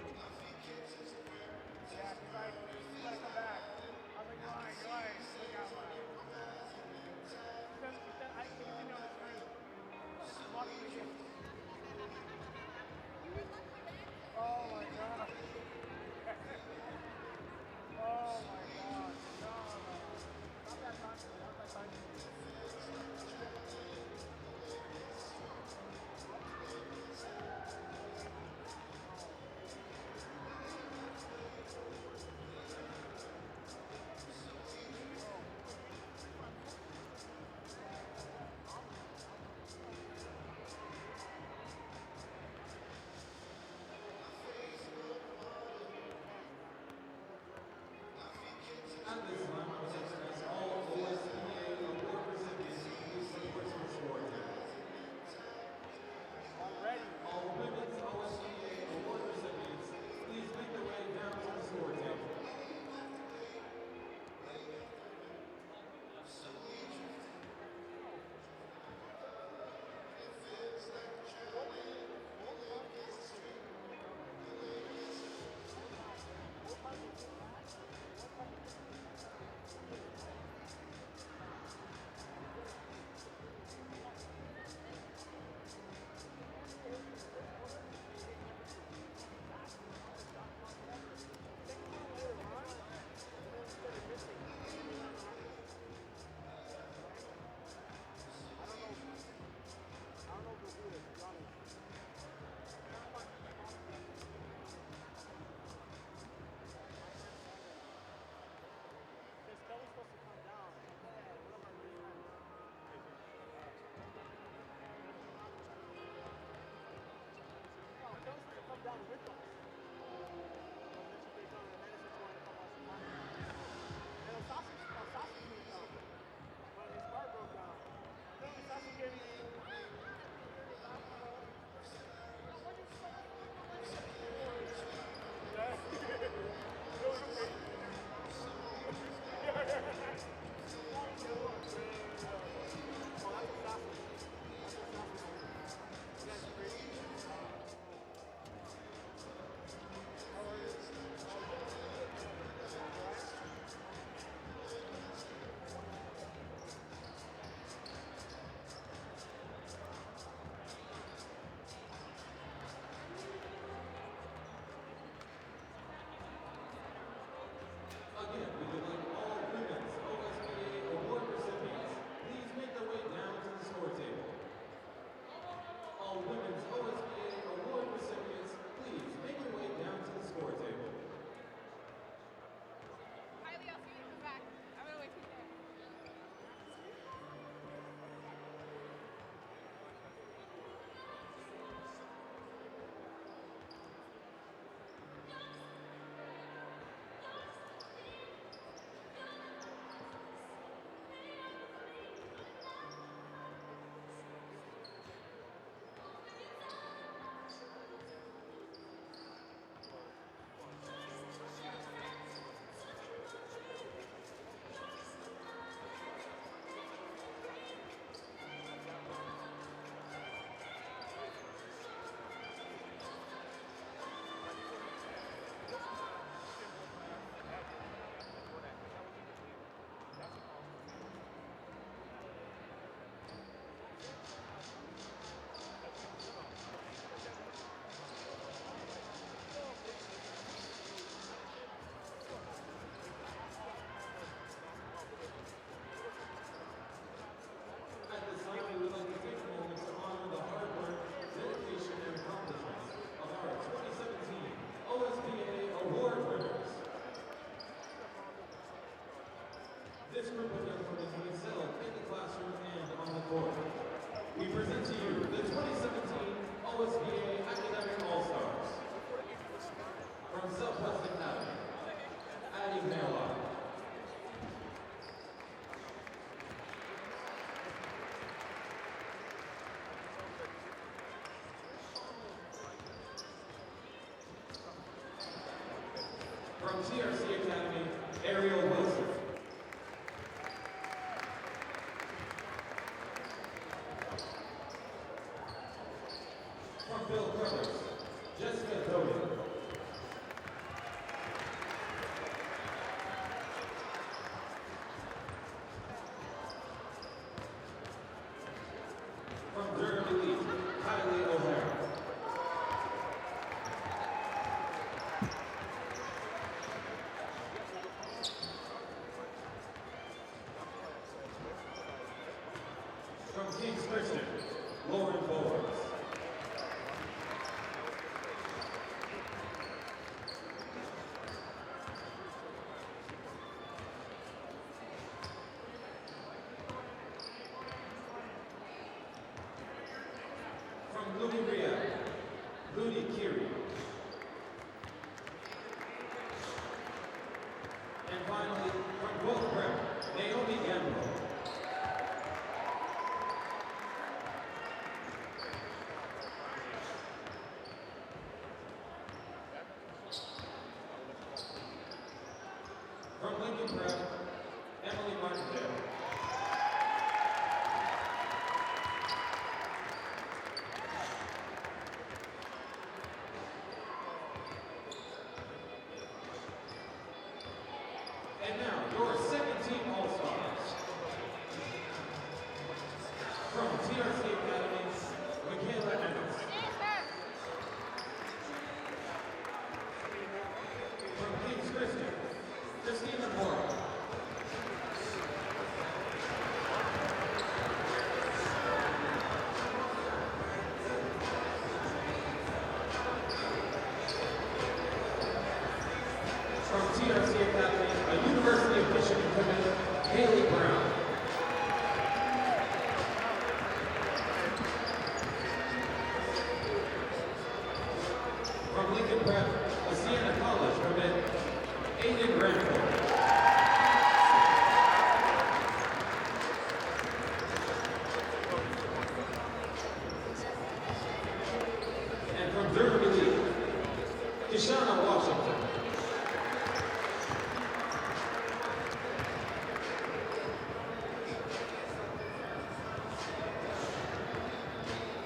Yeah, he's like, you gotta come back. I was like, you're lying. Look out, man. He said, I can continue on the screen. This is blocking the game. Oh my god. Oh my god. No. Not that time. TRC Academy, Ariel Wilson. From Bill Brothers, Jessica Doty. From Jeremie, Hailey O'Hara. From Kings Christian, Lauren Bowles. From Louis Riel, Rudy Kiri. And finally, from Wolfpack, Naomi Gamble. From Lincoln Prep, Emily Martindale. And now, your second team All-Stars. From TRC Academy, Michaela Evans. From Kings Christian, Christina Mora. From TRC Academy, a University of Michigan commit, Hailey Brown. From Lincoln Prep, a Siena College commit, Aiden Ranford. And from Jeremie, Kishana Washington.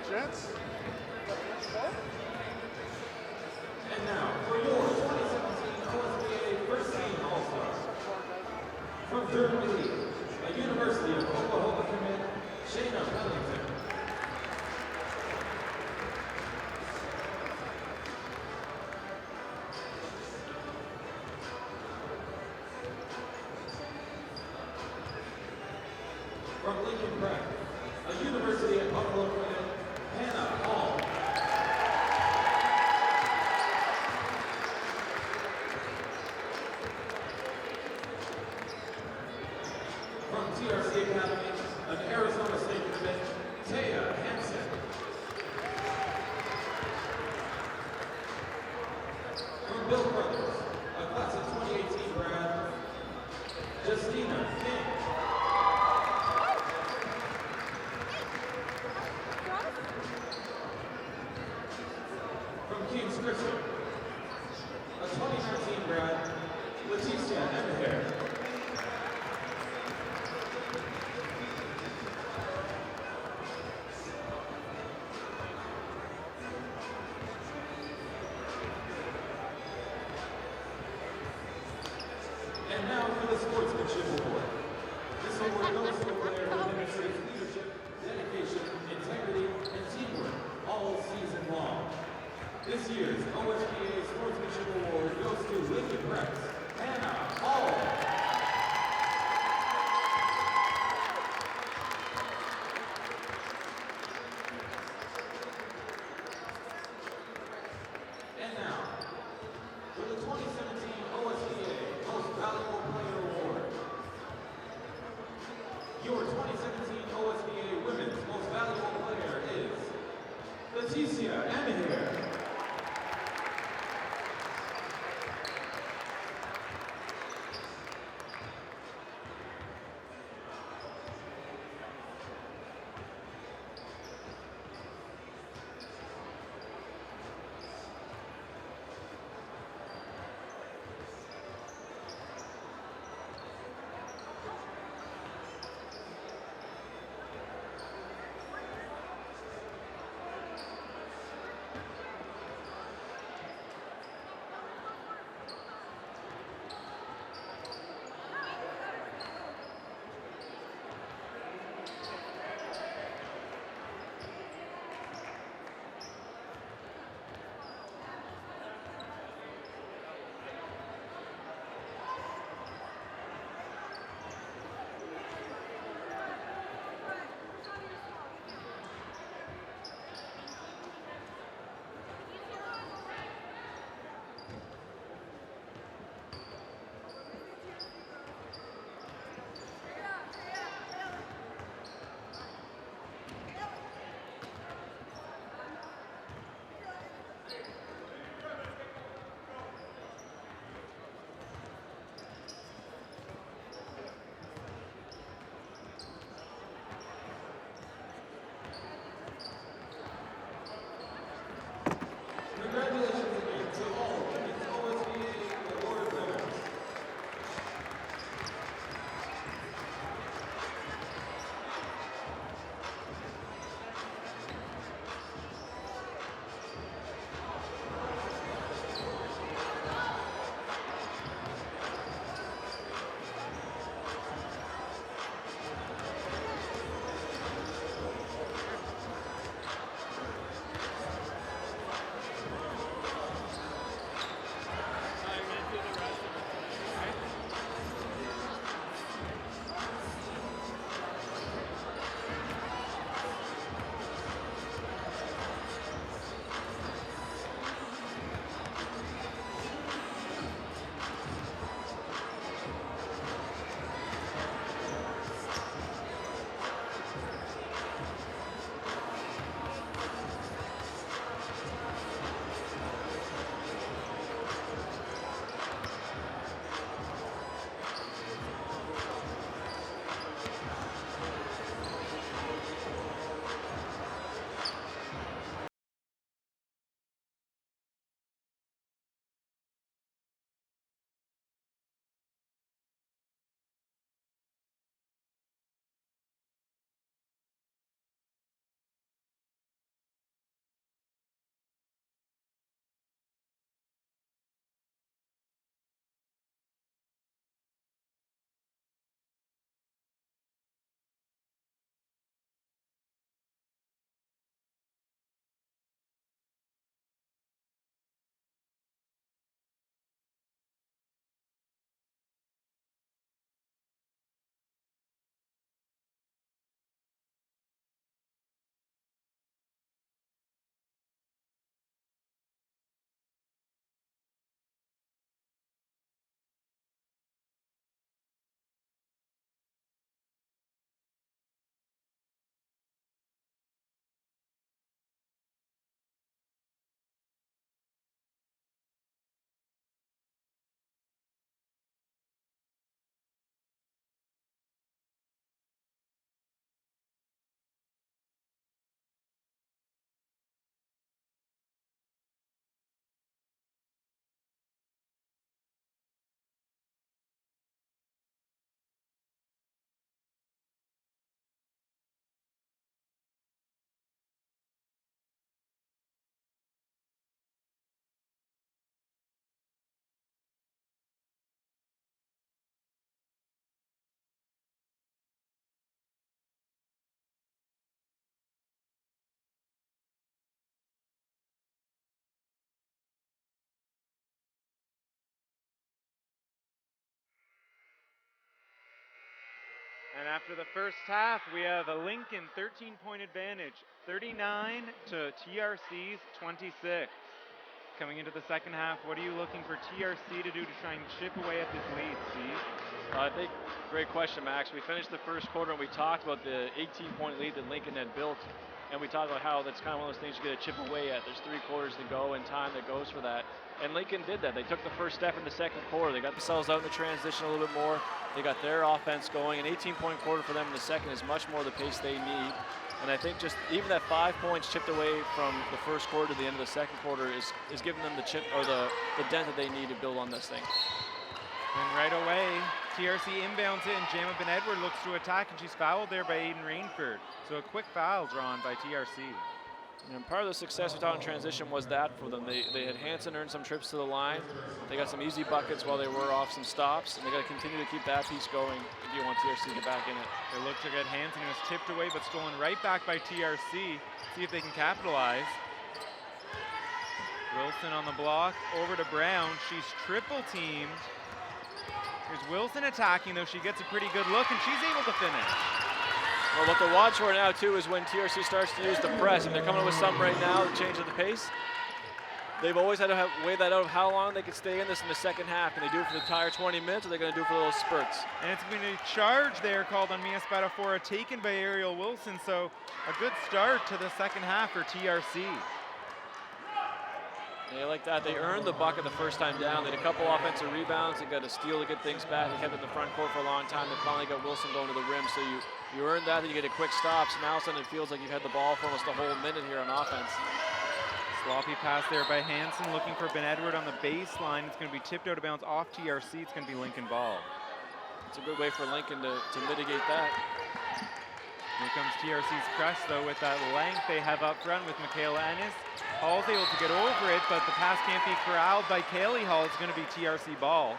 Gents? And now, for your 2017 OSBA First Team All-Stars. From Jeremie, a University of Oklahoma commit, Shayna Pellington. From Lincoln Prep, a University of Buffalo commit, Hannah Hall. From TRC Academy, an Arizona State commit, Taya Hanson. From Bill Brothers, a class of 2018 grad, Justina King. From Kings Christian, a 2019 grad, Leticia Emher. And now for the Sportsmanship Award. This award goes to a player who demonstrates leadership, dedication, integrity, and teamwork all season long. This year's OSBA Sportsmanship Award goes to Lincoln Prep's Hannah Hall. And now, for the 2017 OSBA Most Valuable Player Award. Your 2017 OSBA Women's Most Valuable Player is Leticia Emher. after the first half, we have a Lincoln 13-point advantage, 39 to TRC's 26. Coming into the second half, what are you looking for TRC to do to try and chip away at this lead, Steve? I think, great question, Max. We finished the first quarter and we talked about the 18-point lead that Lincoln had built, and we talked about how that's kind of one of those things you get to chip away at. There's 3 quarters to go and time that goes for that. And Lincoln did that. They took the first step in the second quarter. They got themselves out in the transition a little bit more. They got their offense going. An 18-point quarter for them in the second is much more the pace they need. And I think just even that 5 points chipped away from the first quarter to the end of the second quarter is giving them the chip or the dent that they need to build on this thing. And right away, TRC inbounds it, and Jeremie Ben-Edward looks to attack, and she's fouled there by Aiden Rainford. So a quick foul drawn by TRC. And part of the success we saw in transition was that for them. They had Hanson earn some trips to the line. They got some easy buckets while they were off some stops, and they got to continue to keep that piece going if you want TRC to get back in it. They look to get Hanson, who was tipped away but stolen right back by TRC. See if they can capitalize. Wilson on the block, over to Brown. She's triple teamed. Here's Wilson attacking, though. She gets a pretty good look, and she's able to finish. Well, what to watch for now, too, is when TRC starts to use the press, and they're coming up with some right now to change the pace. They've always had to weigh that out of how long they could stay in this in the second half. Can they do it for the entire 20 minutes, or are they going to do it for little spurts? And it's going to be a charge there called on Mia Spadafora, taken by Ariel Wilson. So a good start to the second half for TRC. They like that. They earned the bucket the first time down. They had a couple offensive rebounds. They got a steal to get things back. They kept it in the front court for a long time. They finally got Wilson going to the rim. So you earned that, then you get a quick stop. So now all of a sudden it feels like you've had the ball for almost a whole minute here on offense. Sloppy pass there by Hanson, looking for Ben-Edward on the baseline. It's going to be tipped out of bounds off TRC. It's going to be Lincoln ball. It's a good way for Lincoln to mitigate that. Here comes TRC's press, though, with that length they have up front with Michaela Ennis. Hall's able to get over it, but the pass can't be corralled by Kaylee Hall. It's going to be TRC ball.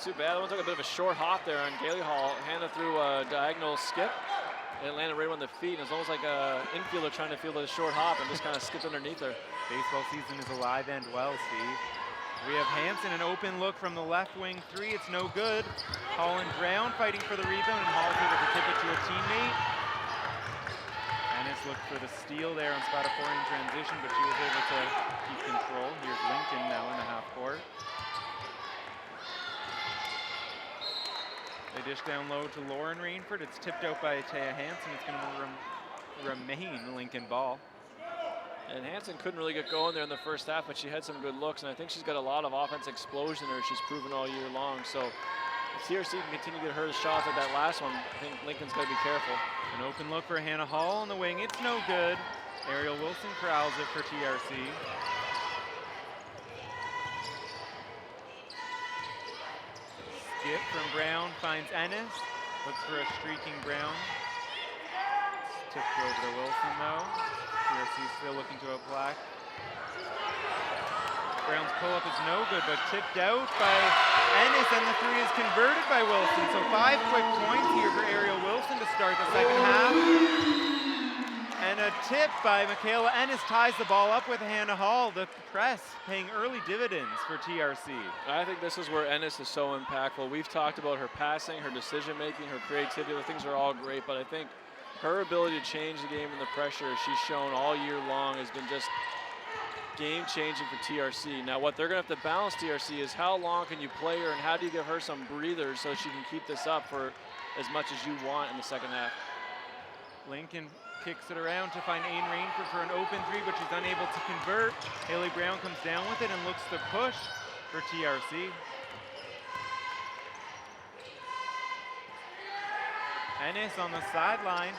Too bad. It looks like a bit of a short hop there on Kaylee Hall. Handed through a diagonal skip. And it landed right on the feet. And it's almost like an infielder trying to field a short hop and just kind of skipped underneath her. Baseball season is alive and well, Steve. We have Hanson, an open look from the left wing 3. It's no good. Hall and Brown fighting for the rebound, and Hall's able to tip it to a teammate. Ennis looked for the steal there on Spadafora in transition, but she was able to keep control. Here's Lincoln now in the half court. They dish down low to Lauren Rainford. It's tipped out by Taya Hanson. It's going to remain Lincoln ball. And Hanson couldn't really get going there in the first half, but she had some good looks, and I think she's got a lot of offense explosion in her. She's proven all year long. So if TRC can continue to get her shots like that last one, I think Lincoln's got to be careful. An open look for Hannah Hall on the wing. It's no good. Ariel Wilson corrals it for TRC. Skip from Brown finds Ennis. Looks for a streaking Brown. It's tipped over to Wilson, though. TRC still looking to apply. Brown's pull-up is no good, but tipped out by Ennis, and the 3 is converted by Wilson. So 5 quick points here for Ariel Wilson to start the second half. And a tip by Michaela Ennis ties the ball up with Hannah Hall. The press paying early dividends for TRC. I think this is where Ennis is so impactful. We've talked about her passing, her decision-making, her creativity. The things are all great, but I think her ability to change the game and the pressure she's shown all year long has been just game-changing for TRC. Now, what they're going to have to balance TRC is how long can you play her and how do you give her some breathers so she can keep this up for as much as you want in the second half. Lincoln kicks it around to find Aiden Rainford for an open 3, but she's unable to convert. Hailey Brown comes down with it and looks to push for TRC. Ennis on the sideline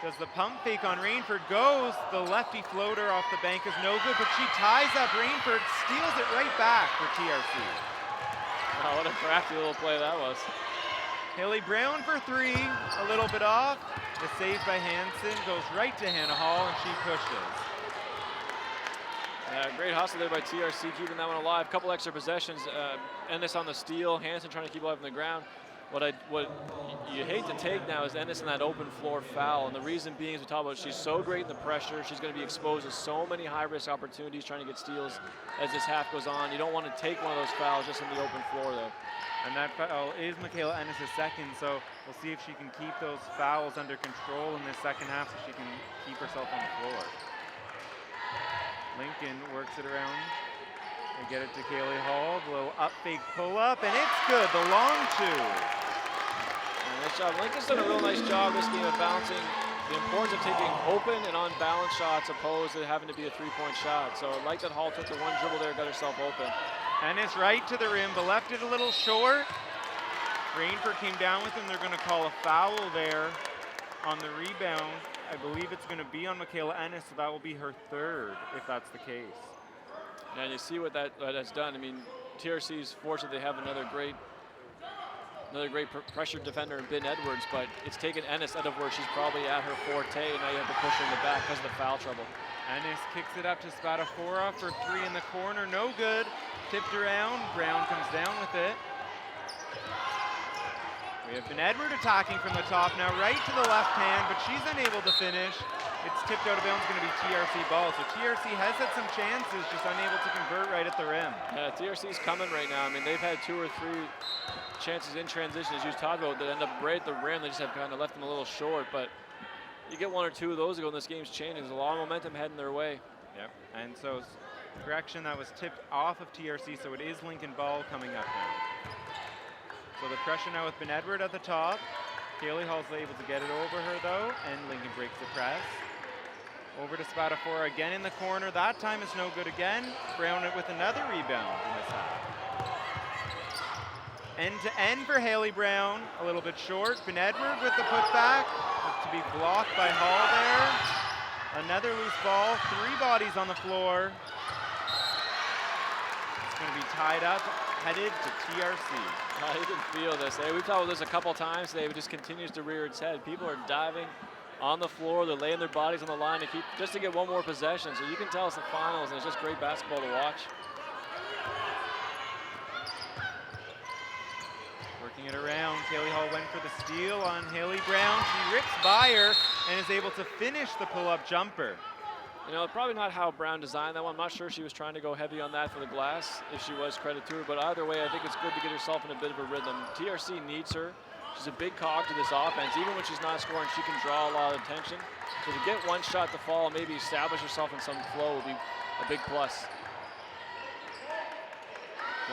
does the pump fake on Rainford, goes. The lefty floater off the bank is no good, but she ties up Rainford, steals it right back for TRC. Wow, what a crafty little play that was. Hailey Brown for 3, a little bit off. The save by Hanson goes right to Hannah Hall, and she pushes. Great hustle there by TRC, keeping that one alive. Couple extra possessions. Ennis on the steal, Hanson trying to keep alive on the ground. What you hate to take now is Ennis in that open floor foul, and the reason being, as we talk about, she's so great in the pressure. She's going to be exposed to so many high-risk opportunities trying to get steals as this half goes on. You don't want to take one of those fouls just in the open floor, though. And that foul is Michaela Ennis' second, so we'll see if she can keep those fouls under control in this second half so she can keep herself on the floor. Lincoln works it around. They get it to Kaylee Hall, the little up fake pull-up, and it's good, the long two. Nice job. Lincoln's done a real nice job this game of balancing the importance of taking open and unbalanced shots opposed to having to be a three-point shot. So I like that Hall took the one dribble there, got herself open. Ennis right to the rim, but left it a little short. Rainford came down with him. They're going to call a foul there on the rebound. I believe it's going to be on Michaela Ennis, so that will be her third, if that's the case. And you see what that's done. I mean, TRC is fortunate they have another great pressure defender in Ben Edwards, but it's taken Ennis out of where she's probably at her forte, and now you have to push her in the back because of the foul trouble. Ennis kicks it up to Spadafora for three in the corner, no good. Tipped around, Brown comes down with it. We have Ben Edward attacking from the top now, right to the left hand, but she's unable to finish. It's tipped out of bounds, going to be TRC ball. So TRC has had some chances, just unable to convert right at the rim. Yeah, TRC's coming right now. I mean, they've had 2 or 3 chances in transition, as you talked about, that end up right at the rim. They just have kind of left them a little short, but you get 1 or 2 of those ago and this game's changing. There's a lot of momentum heading their way. Yep, and so correction, that was tipped off of TRC, so it is Lincoln ball coming up now. So the pressure now with Ben Edward at the top. Kaylee Hall's able to get it over her though, and Lincoln breaks the press. Over to Spadafora again in the corner. That time it's no good again. Brown with another rebound in this half. End to end for Hailey Brown, a little bit short. Ben Edward with the putback, to be blocked by Hall there. Another loose ball, 3 bodies on the floor. It's going to be tied up, headed to TRC. You can feel this. We've talked about this a couple times today. It just continues to rear its head. People are diving on the floor. They're laying their bodies on the line to keep, just to get one more possession. So you can tell it's the finals, and it's just great basketball to watch. Working it around, Kaylee Hall went for the steal on Hailey Brown. She rips by her and is able to finish the pull-up jumper. You know, probably not how Brown designed that one. I'm not sure she was trying to go heavy on that for the glass, if she was, credit to her. But either way, I think it's good to get herself in a bit of a rhythm. TRC needs her. She's a big cog to this offense. Even when she's not scoring, she can draw a lot of attention. So to get one shot to fall, maybe establish herself in some flow would be a big plus.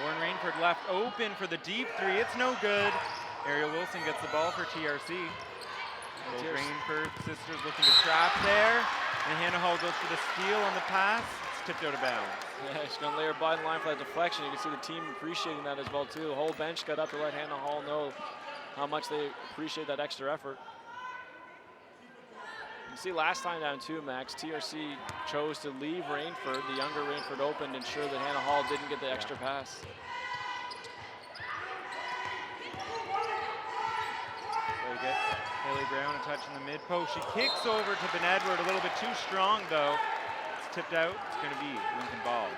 Lauren Rainford left open for the deep 3. It's no good. Ariel Wilson gets the ball for TRC. Both Rainford sisters looking to trap there. And Hannah Hall goes for the steal on the pass. It's tipped out of bounds. Yeah, she's going to lay her body line for that deflection. You can see the team appreciating that as well, too. The whole bench got up to let Hannah Hall know how much they appreciate that extra effort. You see last time down, too, Max, TRC chose to leave Rainford, the younger Rainford, open to ensure that Hannah Hall didn't get the extra pass. Get Hailey Brown a touch in the mid post. She kicks over to Ben Edward, a little bit too strong though. It's tipped out. It's going to be Lincoln ball.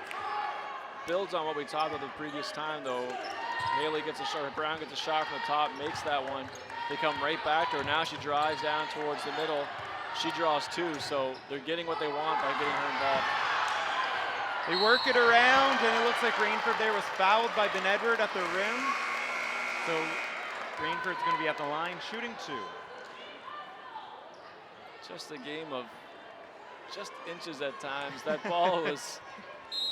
Builds on what we talked about the previous time though. Hailey gets a shot, Brown gets a shot from the top, makes that one. They come right back to her. Now she drives down towards the middle. She draws 2, so they're getting what they want by getting her involved. They work it around, and it looks like Rainford there was fouled by Ben Edward at the rim. So Rainford's going to be at the line shooting 2. Just a game of just inches at times. That ball was,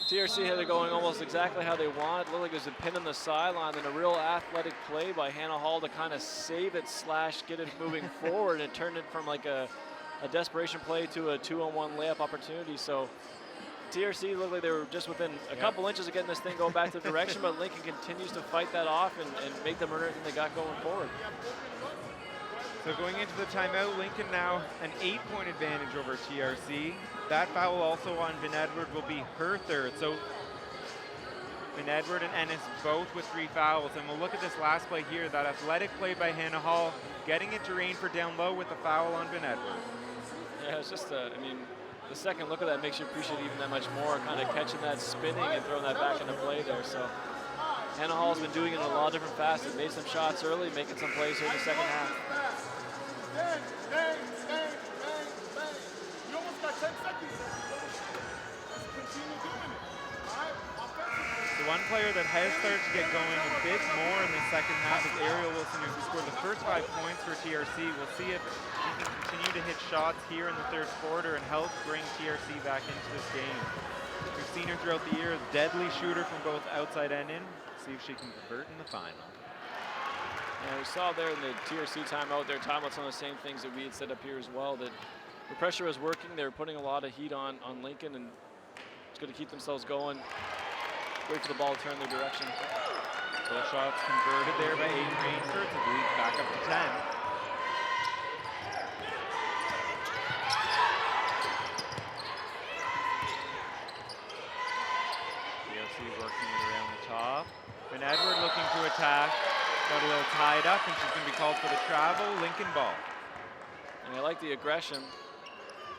TRC had it going almost exactly how they want. It looked like it was a pin on the sideline and a real athletic play by Hannah Hall to kind of save it / get it moving forward. It turned it from like a desperation play to a 2-on-1 layup opportunity. So TRC looked like they were just within a couple inches of getting this thing going back to the direction, but Lincoln continues to fight that off and make them earn everything they got going forward. So going into the timeout, Lincoln now an 8-point advantage over TRC. That foul also on Ben Edward will be her third. So Ben Edward and Ennis both with 3 fouls. And we'll look at this last play here, that athletic play by Hannah Hall, getting it to Rainford down low with a foul on Ben Edward. Yeah, it's just, I mean, the second look at that makes you appreciate even that much more, kind of catching that spinning and throwing that back into play there. So Hannah Hall's been doing it in a lot of different facets. Made some shots early, making some plays here in the second half. Bang, bang, bang, bang, bang. You almost got 10 seconds. Let's continue doing it. All right? Offensively. The one player that has started to get going a bit more in the second half is Ariel Wilson, who scored the first 5 points for TRC. We'll see if she can continue to hit shots here in the third quarter and help bring TRC back into this game. We've seen her throughout the year, a deadly shooter from both outside and in. See if she can convert in the final. And we saw there in the TRC timeout, their timeouts on the same things that we had set up here as well, that the pressure was working. They were putting a lot of heat on Lincoln, and it's going to keep themselves going. Wait for the ball to turn their direction. Full shots converted there by Aiden Rainford to lead back up to 10. TRC working it around the top. And Edward looking to attack. Got a little tied up, and she's going to be called for the travel. Lincoln ball. And I like the aggression.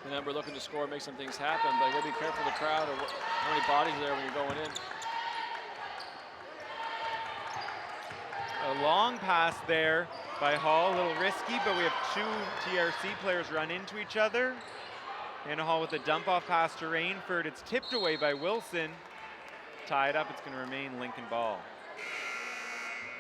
And then we're looking to score, make some things happen, but you got to be careful of the crowd or how many bodies are there when you're going in. A long pass there by Hall, a little risky, but we have 2 TRC players run into each other. Hannah Hall with a dump-off pass to Rainford. It's tipped away by Wilson. Tied up, it's going to remain Lincoln ball.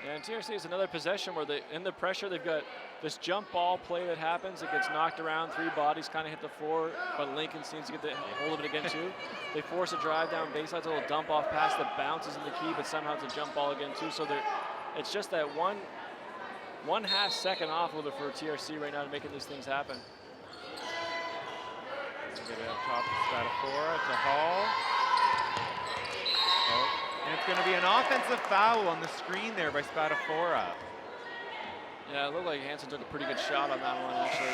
Yeah, and TRC is another possession where in the pressure, they've got this jump ball play that happens. It gets knocked around, 3 bodies kind of hit the floor, but Lincoln seems to get the hold of it again too. They force a drive down baseline, a little dump off pass that bounces in the key, but somehow it's a jump ball again too. So it's just that one half second off a little bit for TRC right now to making these things happen. Get it up top to Spadafora, to Hall. Oh. And it's going to be an offensive foul on the screen there by Spadafora. Yeah, it looked like Hanson took a pretty good shot on that one, actually.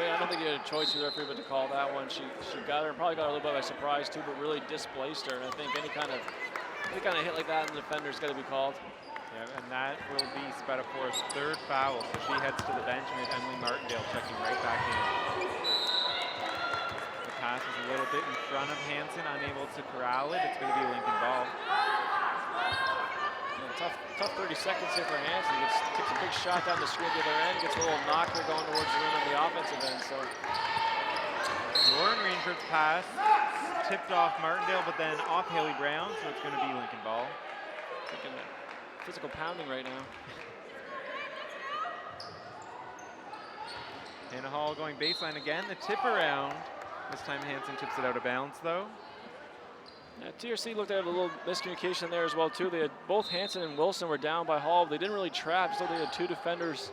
I don't think he had a choice with the referee but to call that one. She got her, and probably got her a little bit by surprise too, but really displaced her. And I think any kind of hit like that in the defender's got to be called. Yeah, and that will be Spadafora's 3rd foul, so she heads to the bench, and we have Emily Martindale checking right back in. The pass is a little bit in front of Hanson, unable to corral it. It's going to be a Lincoln ball. Tough 30 seconds here for Hanson. He takes a big shot down the screen at the other end, gets a little knocker going towards the rim on the offensive end. So Lauren Rainford's pass tipped off Martindale, but then off Hailey Brown, so it's going to be Lincoln ball. Taking a physical pounding right now. Hannah Hall going baseline again. The tip around. This time Hanson tips it out of bounds, though. Yeah, TRC looked at a little miscommunication there as well too. They had both Hanson and Wilson were down by Hall. They didn't really trap, so they had 2 defenders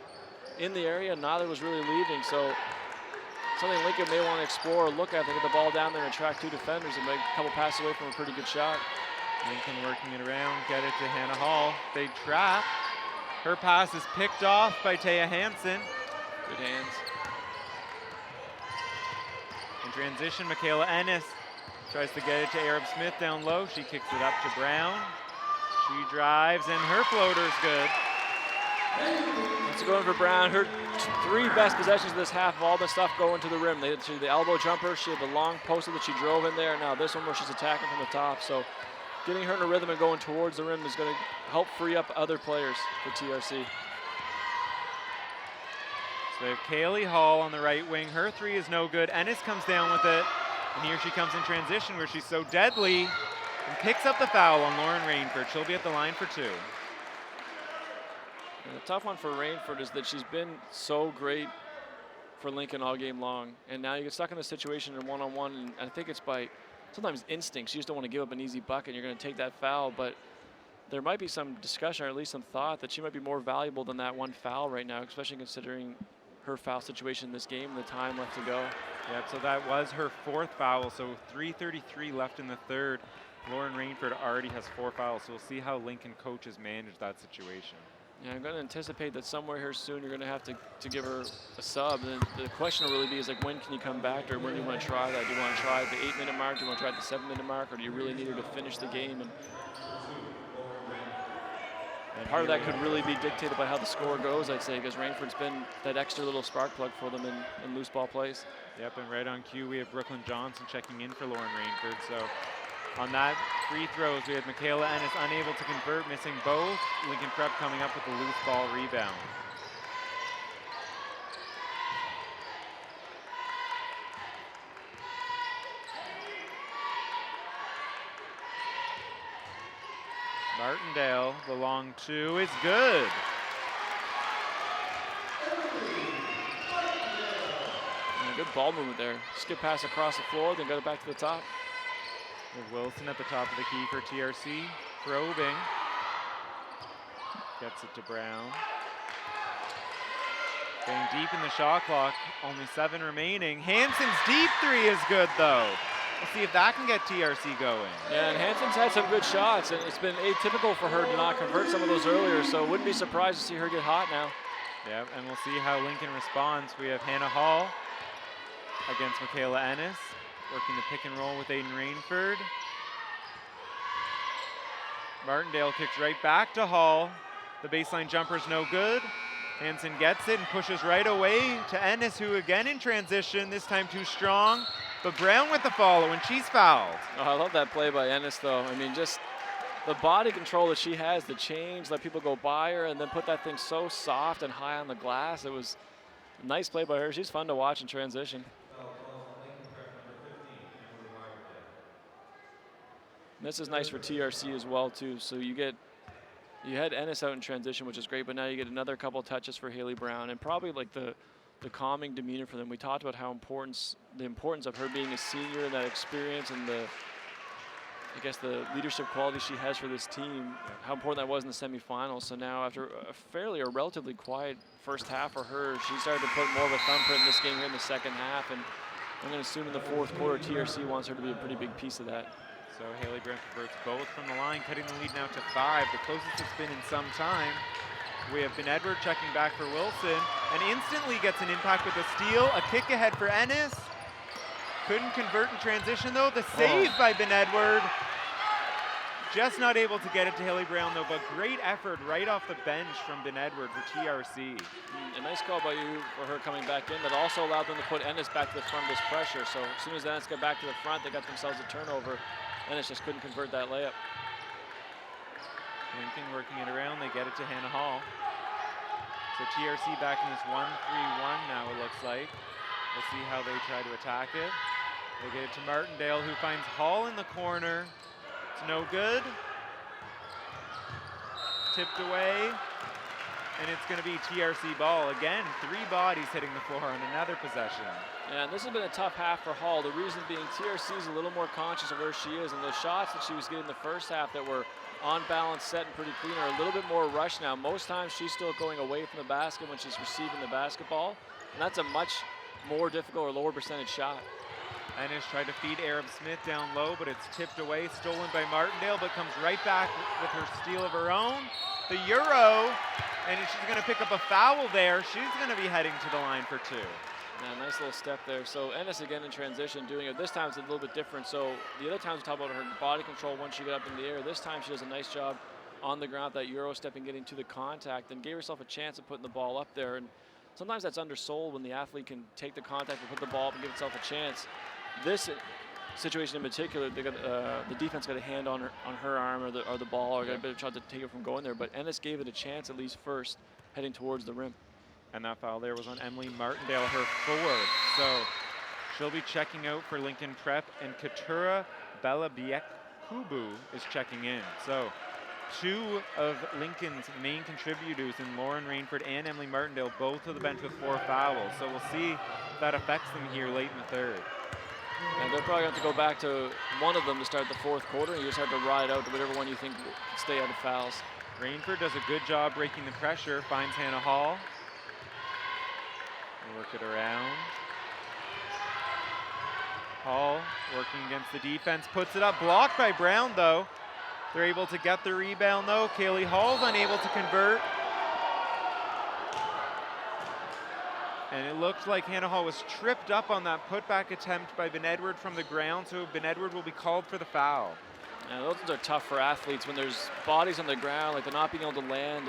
in the area. Neither was really leaving, so something Lincoln may want to explore or look at. They get the ball down there and track 2 defenders and make a couple passes away from a pretty good shot. Lincoln working it around, get it to Hannah Hall. They trap. Her pass is picked off by Taya Hanson. Good hands. In transition, Michaela Ennis tries to get it to Arab-Smith down low. She kicks it up to Brown. She drives, and her floater's good. That's going for Brown. Her 3 best possessions of this half have all been stuff going to the rim. She had the elbow jumper. She had the long poster that she drove in there. Now this one where she's attacking from the top. So getting her in a rhythm and going towards the rim is going to help free up other players for TRC. So they have Kaylee Hall on the right wing. Her 3 is no good. Ennis comes down with it. And here she comes in transition where she's so deadly and picks up the foul on Lauren Rainford. She'll be at the line for 2. And the tough one for Rainford is that she's been so great for Lincoln all game long. And now you get stuck in a situation in one-on-one, and I think it's by sometimes instincts. You just don't want to give up an easy bucket. You're going to take that foul, but there might be some discussion or at least some thought that she might be more valuable than that 1 foul right now, especially considering her foul situation in this game and the time left to go. Yep, so that was her 4th foul, so 3:33 left in the 3rd. Lauren Rainford already has 4 fouls, so we'll see how Lincoln coaches manage that situation. Yeah, I'm going to anticipate that somewhere here soon you're going to have to give her a sub. And the question will really be is like, when can you come back, or when do you want to try that? Do you want to try at the 8-minute mark? Do you want to try at the 7-minute mark? Or do you really need her to finish the game? And part of that could really be dictated by how the score goes, I'd say, because Rainford's been that extra little spark plug for them in loose ball plays. Yep, and right on cue, we have Brooklyn Johnson checking in for Lauren Rainford. So On that free throws, we had Michaela Ennis unable to convert, missing both. Lincoln Prep coming up with a loose ball rebound. Martindale, the long two is good. And a good ball movement there. Skip pass across the floor, then got it back to the top. With Wilson at the top of the key for TRC. Probing. Gets it to Brown. Getting deep in the shot clock. Only 7 remaining. Hanson's deep three is good though. We'll see if that can get TRC going. Yeah, and Hanson's had some good shots, and it's been atypical for her to not convert some of those earlier, so wouldn't be surprised to see her get hot now. Yeah, and we'll see how Lincoln responds. We have Hannah Hall against Michaela Ennis, working the pick and roll with Aiden Rainford. Martindale kicks right back to Hall. The baseline jumper's no good. Hanson gets it and pushes right away to Ennis, who again in transition, this time too strong. But Brown with the follow, and she's fouled. Oh, I love that play by Ennis, though. I mean, just the body control that she has, the change, let people go by her, and then put that thing so soft and high on the glass. It was a nice play by her. She's fun to watch in transition. And this is nice for TRC as well, too. So you had Ennis out in transition, which is great, but now you get another couple touches for Hailey Brown, and probably like the calming demeanor for them. We talked about how the importance of her being a senior and that experience and the leadership quality she has for this team, how important that was in the semifinals. So now after a relatively quiet first half for her, she started to put more of a thumbprint in this game here in the second half, and I'm going to assume in the fourth quarter TRC wants her to be a pretty big piece of that. So Hailey Brown converts both from the line, cutting the lead now to 5, the closest it's been in some time. We have Ben Edward checking back for Wilson, and instantly gets an impact with a steal. A kick ahead for Ennis. Couldn't convert in transition though. The save by Ben Edward. Just not able to get it to Hailey Brown though, but great effort right off the bench from Ben Edward for TRC. A nice call by you for her coming back in, but also allowed them to put Ennis back to the front of this pressure. So as soon as Ennis got back to the front, they got themselves a turnover. Ennis just couldn't convert that layup. Lincoln working it around, they get it to Hannah Hall. So TRC back in this 1-3-1 now, it looks like. We'll see how they try to attack it. They get it to Martindale, who finds Hall in the corner. It's no good. Tipped away. And it's going to be TRC ball. Again, 3 bodies hitting the floor on another possession. And this has been a tough half for Hall. The reason being TRC is a little more conscious of where she is, and the shots that she was getting in the first half that were on balance, set, and pretty clean are a little bit more rushed now. Most times she's still going away from the basket when she's receiving the basketball, and that's a much more difficult or lower percentage shot. Ennis tried to feed Arab-Smith down low, but it's tipped away, stolen by Martindale, but comes right back with her steal of her own. The Euro, and she's going to pick up a foul there. She's going to be heading to the line for 2. Yeah, nice little step there. So Ennis again in transition doing it. This time it's a little bit different. So the other times we talk about her body control once she got up in the air. This time she does a nice job on the ground, that Euro stepping, getting to the contact, and gave herself a chance of putting the ball up there. And sometimes that's undersold when the athlete can take the contact and put the ball up and give itself a chance. This situation in particular, they got, the defense got a hand on her arm or the ball, or got a bit of try to take it from going there. But Ennis gave it a chance at least first, heading towards the rim. And that foul there was on Emily Martindale, her 4th. So she'll be checking out for Lincoln Prep, and Katura Belabiekubu is checking in. So 2 of Lincoln's main contributors in Lauren Rainford and Emily Martindale, both to the bench with 4 fouls. So we'll see if that affects them here late in the 3rd. And they're probably going to have to go back to one of them to start the 4th quarter. You just have to ride out to whatever one you think can stay out of fouls. Rainford does a good job breaking the pressure, finds Hannah Hall. Work it around. Hall working against the defense, puts it up, blocked by Brown though. They're able to get the rebound though. Kaylee Hall's unable to convert. And it looks like Hannah Hall was tripped up on that putback attempt by Ben Edward from the ground, so Ben Edward will be called for the foul. Yeah, those are tough for athletes when there's bodies on the ground, like they're not being able to land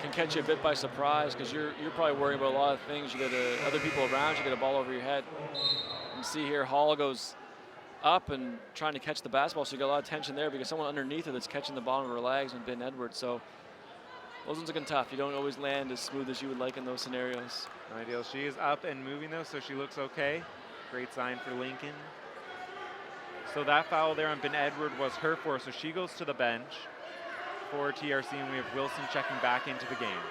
can catch you a bit by surprise, because you're probably worrying about a lot of things. You got other people around you, get a ball over your head. You see here Hall goes up and trying to catch the basketball, so you got a lot of tension there because someone underneath her that's catching the bottom of her legs and Ben Edwards. So those ones are getting tough. You don't always land as smooth as you would like in those scenarios. Ideal. She is up and moving though, so she looks okay. Great sign for Lincoln. So that foul there on Ben Edward was her fourth, so she goes to the bench for TRC, and we have Wilson checking back into the game.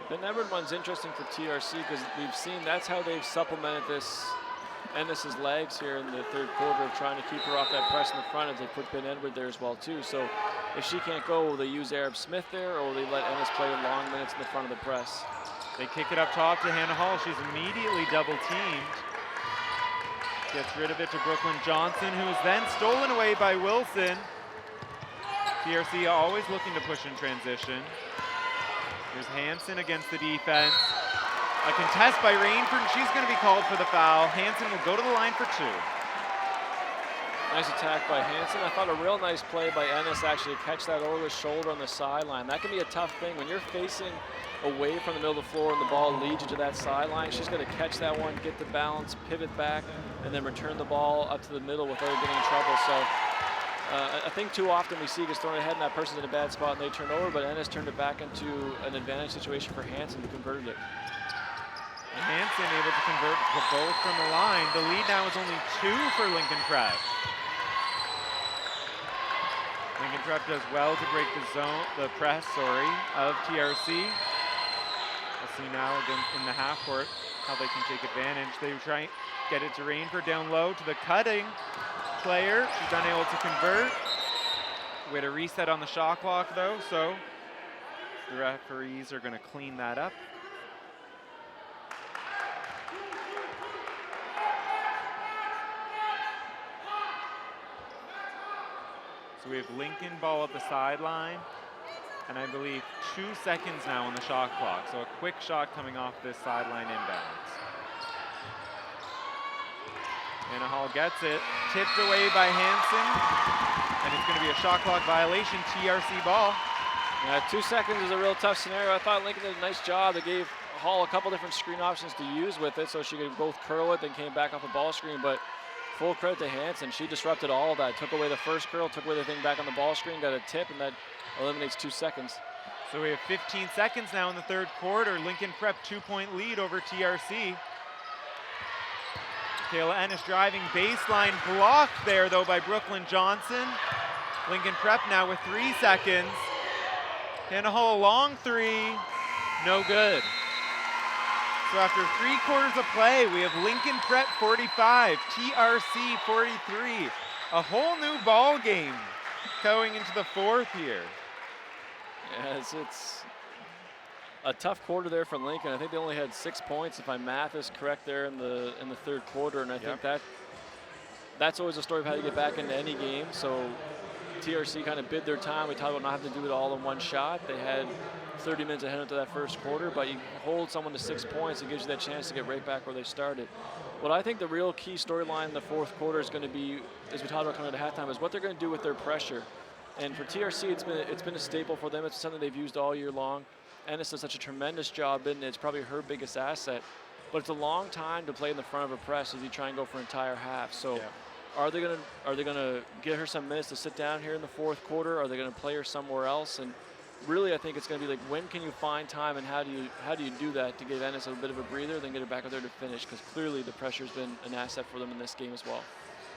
Ben Edward one's interesting for TRC because we've seen that's how they've supplemented this Ennis's legs here in the third quarter of trying to keep her off that press in the front as they put Ben Edward there as well too. So if she can't go, will they use Arab-Smith there, or will they let Ennis play long minutes in the front of the press? They kick it up top to Hannah Hall. She's immediately double teamed. Gets rid of it to Brooklyn Johnson, who is then stolen away by Wilson. TRC always looking to push in transition. Here's Hanson against the defense. A contest by Rainford, and she's going to be called for the foul. Hanson will go to the line for two. Nice attack by Hanson. I thought a real nice play by Ennis actually to catch that over the shoulder on the sideline. That can be a tough thing when you're facing away from the middle of the floor and the ball leads you to that sideline. She's going to catch that one, get the balance, pivot back, and then return the ball up to the middle without getting in trouble. So I think too often we see it gets thrown ahead and that person's in a bad spot and they turn over, but Ennis turned it back into an advantage situation for Hanson, who converted it. And Hanson able to convert to both from the line. The lead now is only 2 for Lincoln Prep. Lincoln Prep does well to break the press of TRC. We'll see now again in the half court how they can take advantage. They try and get it to Rainford down low to the cutting player. She's unable to convert. We had a reset on the shot clock though, so the referees are going to clean that up. So we have Lincoln ball at the sideline, and I believe 2 seconds now on the shot clock. So a quick shot coming off this sideline inbounds. Anna Hall gets it, tipped away by Hanson, and it's going to be a shot clock violation, TRC ball. Yeah, 2 seconds is a real tough scenario. I thought Lincoln did a nice job. They gave Hall a couple different screen options to use with it, so she could both curl it, then came back off a ball screen, but full credit to Hanson. She disrupted all of that, took away the first curl, took away the thing back on the ball screen, got a tip, and that eliminates 2 seconds. So we have 15 seconds now in the third quarter. Lincoln Prep 2-point lead over TRC. Kayla Ennis driving baseline, blocked there though by Brooklyn Johnson. Lincoln Prep now with 3 seconds. Hannah Hall a long three, no good. So after 3 quarters of play, we have Lincoln Prep 45, TRC 43. A whole new ball game going into the fourth here. Yes, it's a tough quarter there for Lincoln. I think they only had 6 points, if my math is correct, there in the third quarter, and I think that's always a story of how you get back into any game. So TRC kind of bid their time. We talked about not having to do it all in one shot. They had 30 minutes ahead into that first quarter, but you hold someone to 6 points, it gives you that chance to get right back where they started. What I think the real key storyline in the fourth quarter is going to be, as we talked about coming into halftime, is what they're going to do with their pressure. And for TRC, it's been a staple for them. It's something they've used all year long. Ennis does such a tremendous job in it. It's probably her biggest asset. But it's a long time to play in the front of a press as you try and go for an entire half. So are they gonna get her some minutes to sit down here in the fourth quarter? Are they gonna play her somewhere else? And really, I think it's gonna be like, when can you find time, and how do you do that to give Ennis a bit of a breather, then get her back out there to finish? Because clearly the pressure's been an asset for them in this game as well.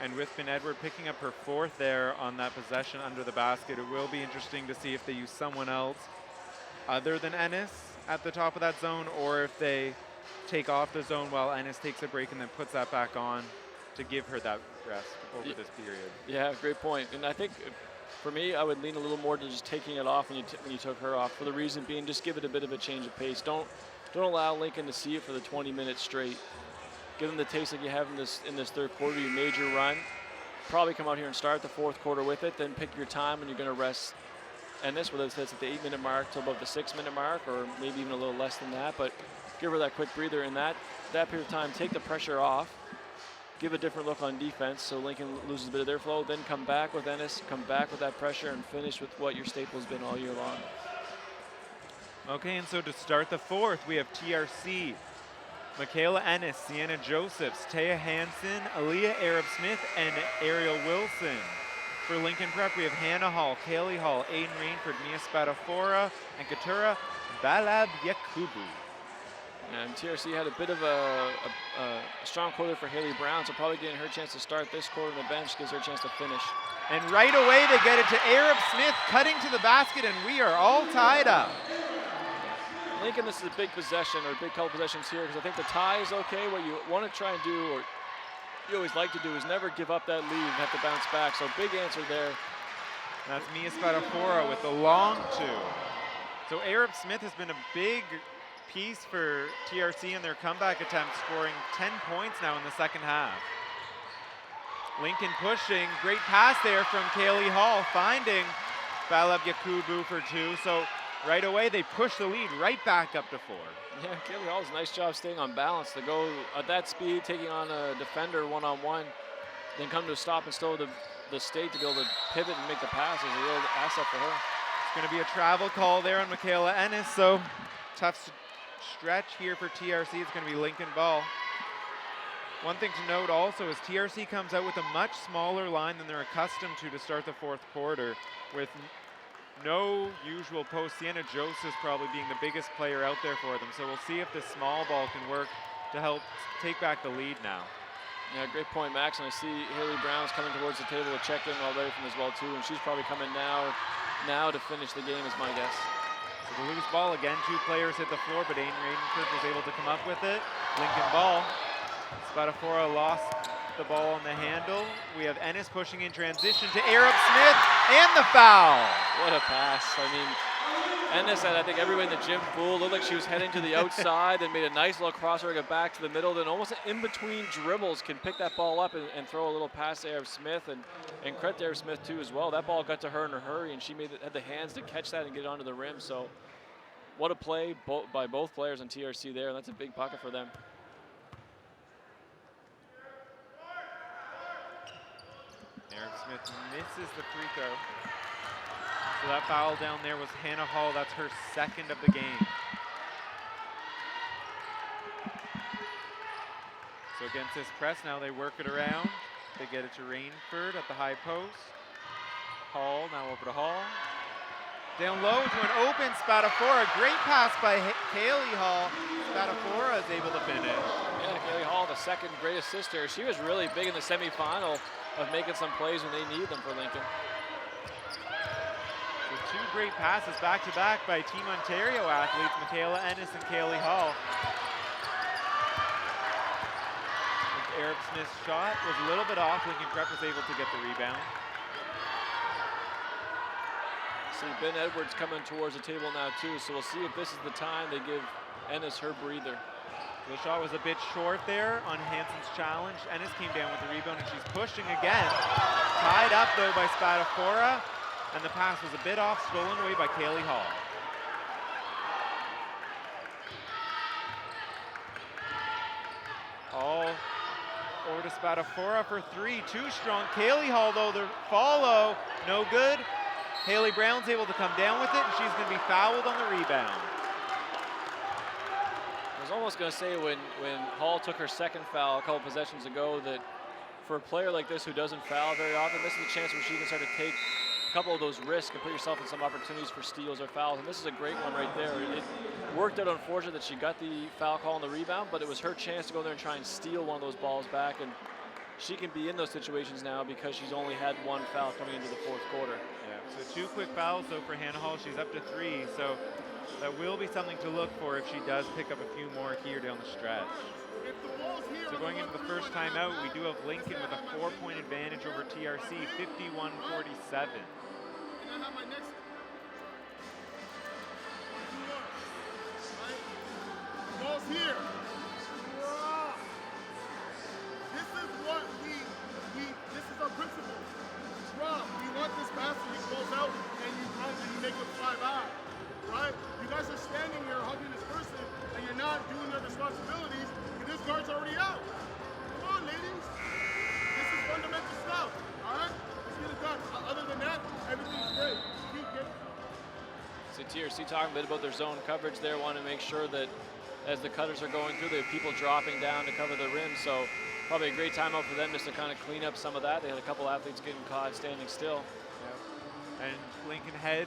And with Ben Edward picking up her fourth there on that possession under the basket, it will be interesting to see if they use someone else other than Ennis at the top of that zone, or if they take off the zone while Ennis takes a break and then puts that back on to give her that rest over this period. Yeah, great point. And I think for me, I would lean a little more to just taking it off when you took her off, for the reason being just give it a bit of a change of pace. Don't allow Lincoln to see it for the 20 minutes straight. Give them the taste like you have in this third quarter. You made your run. Probably come out here and start the fourth quarter with it, then pick your time when you're going to rest Ennis, whether it's at the 8-minute mark to about the 6-minute mark, or maybe even a little less than that, but give her that quick breather in that period of time. Take the pressure off, give a different look on defense so Lincoln loses a bit of their flow, then come back with Ennis, come back with that pressure, and finish with what your staple has been all year long. Okay, and so to start the fourth, we have TRC Michaela Ennis, Sienna Josephs, Taya Hanson, Aaliyah Arab-Smith, and Ariel Wilson. For Lincoln Prep, we have Hannah Hall, Kaylee Hall, Aiden Rainford, Mia Spadafora, and Katura Balab Yakubu. And TRC had a bit of a strong quarter for Hailey Brown, so probably getting her chance to start this quarter on the bench gives her a chance to finish. And right away they get it to Arab-Smith, cutting to the basket, and we are all tied up. Lincoln, this is a big possession, or big couple possessions here, because I think the tie is okay. What you want to try and do, or you always like to do, is never give up that lead and have to bounce back. So big answer there. That's Mia Spadafora with the long two. So Arab-Smith has been a big piece for TRC in their comeback attempt, scoring 10 points now in the second half. Lincoln pushing, great pass there from Kaylee Hall, finding Balab Yakubu for two. So right away they push the lead right back up to 4. Yeah, Kaylee Hall's a nice job staying on balance to go at that speed, taking on a defender one-on-one, then come to a stop and still the state to be able to pivot and make the pass is a real asset for her. It's going to be a travel call there on Michaela Ennis, so tough stretch here for TRC. It's going to be Lincoln ball. One thing to note also is TRC comes out with a much smaller line than they're accustomed to start the fourth quarter, with no usual post. Sienna Josephs probably being the biggest player out there for them. So we'll see if this small ball can work to help take back the lead now. Yeah, great point, Max. And I see Hailey Brown's coming towards the table to check in already from as well too, and she's probably coming now to finish the game is my guess. So the loose ball again, 2 players hit the floor, but Aiden Rainford was able to come up with it. Lincoln ball. Spadafora lost the ball on the handle. We have Ennis pushing in transition to Arab-Smith, and the foul. What a pass. I mean, Ennis had, I think, everybody in the gym fooled. Looked like she was heading to the outside and made a nice little crossover, get back to the middle, then almost in between dribbles can pick that ball up and throw a little pass to Arab-Smith, and credit to Arab-Smith too as well. That ball got to her in a hurry, and she had the hands to catch that and get it onto the rim. So what a play by both players on TRC there, and that's a big bucket for them. Arab-Smith misses the free throw. So that foul down there was Hannah Hall. That's her second of the game. So against this press now, they work it around. They get it to Rainford at the high post. Hall now over to Hall. Down low to an open Spadafora. Great pass by Kaylee Hall. Spadafora is able to finish. Yeah, Kaylee Hall, the second great assister. She was really big in the semifinal of making some plays when they need them for Lincoln. So 2 great passes back-to-back by Team Ontario athletes, Michaela Ennis and Kaylee Hall. Arab-Smith's shot was a little bit off. Lincoln Prep was able to get the rebound. See Ben Edwards coming towards the table now too, so we'll see if this is the time they give Ennis her breather. The shot was a bit short there on Hanson's challenge. Ennis came down with the rebound and she's pushing again. Tied up though by Spadafora, and the pass was a bit off, stolen away by Kaylee Hall. Hall over to Spadafora for 3, too strong. Kaylee Hall though, the follow, no good. Hailey Brown's able to come down with it, and she's going to be fouled on the rebound. I was almost going to say when Hall took her second foul a couple possessions ago that for a player like this who doesn't foul very often, this is a chance where she can start to take a couple of those risks and put yourself in some opportunities for steals or fouls, and this is a great one right there. It worked out unfortunate that she got the foul call on the rebound, but it was her chance to go there and try and steal one of those balls back, and she can be in those situations now because she's only had 1 foul coming into the fourth quarter. Yeah, so 2 quick fouls though for Hannah Hall. She's up to 3, so that will be something to look for if she does pick up a few more here down the stretch. So going into the first timeout, we do have Lincoln with a 4-point advantage over TRC, 51-47. Ball's here. This is what this is our principle. Drop. We want this basket. He goes out and you run and you make it fly by. Right? You guys are standing here hugging this person and you're not doing your responsibilities because this guard's already out. Come on, ladies. This is fundamental stuff. Alright? Let's get it done. Other than that, everything's great. Keep getting. So TRC talking a bit about their zone coverage there, want to make sure that as the cutters are going through. They have people dropping down to cover the rim, so probably a great timeout for them just to kind of clean up some of that. They had a couple athletes getting caught standing still. And Lincoln Head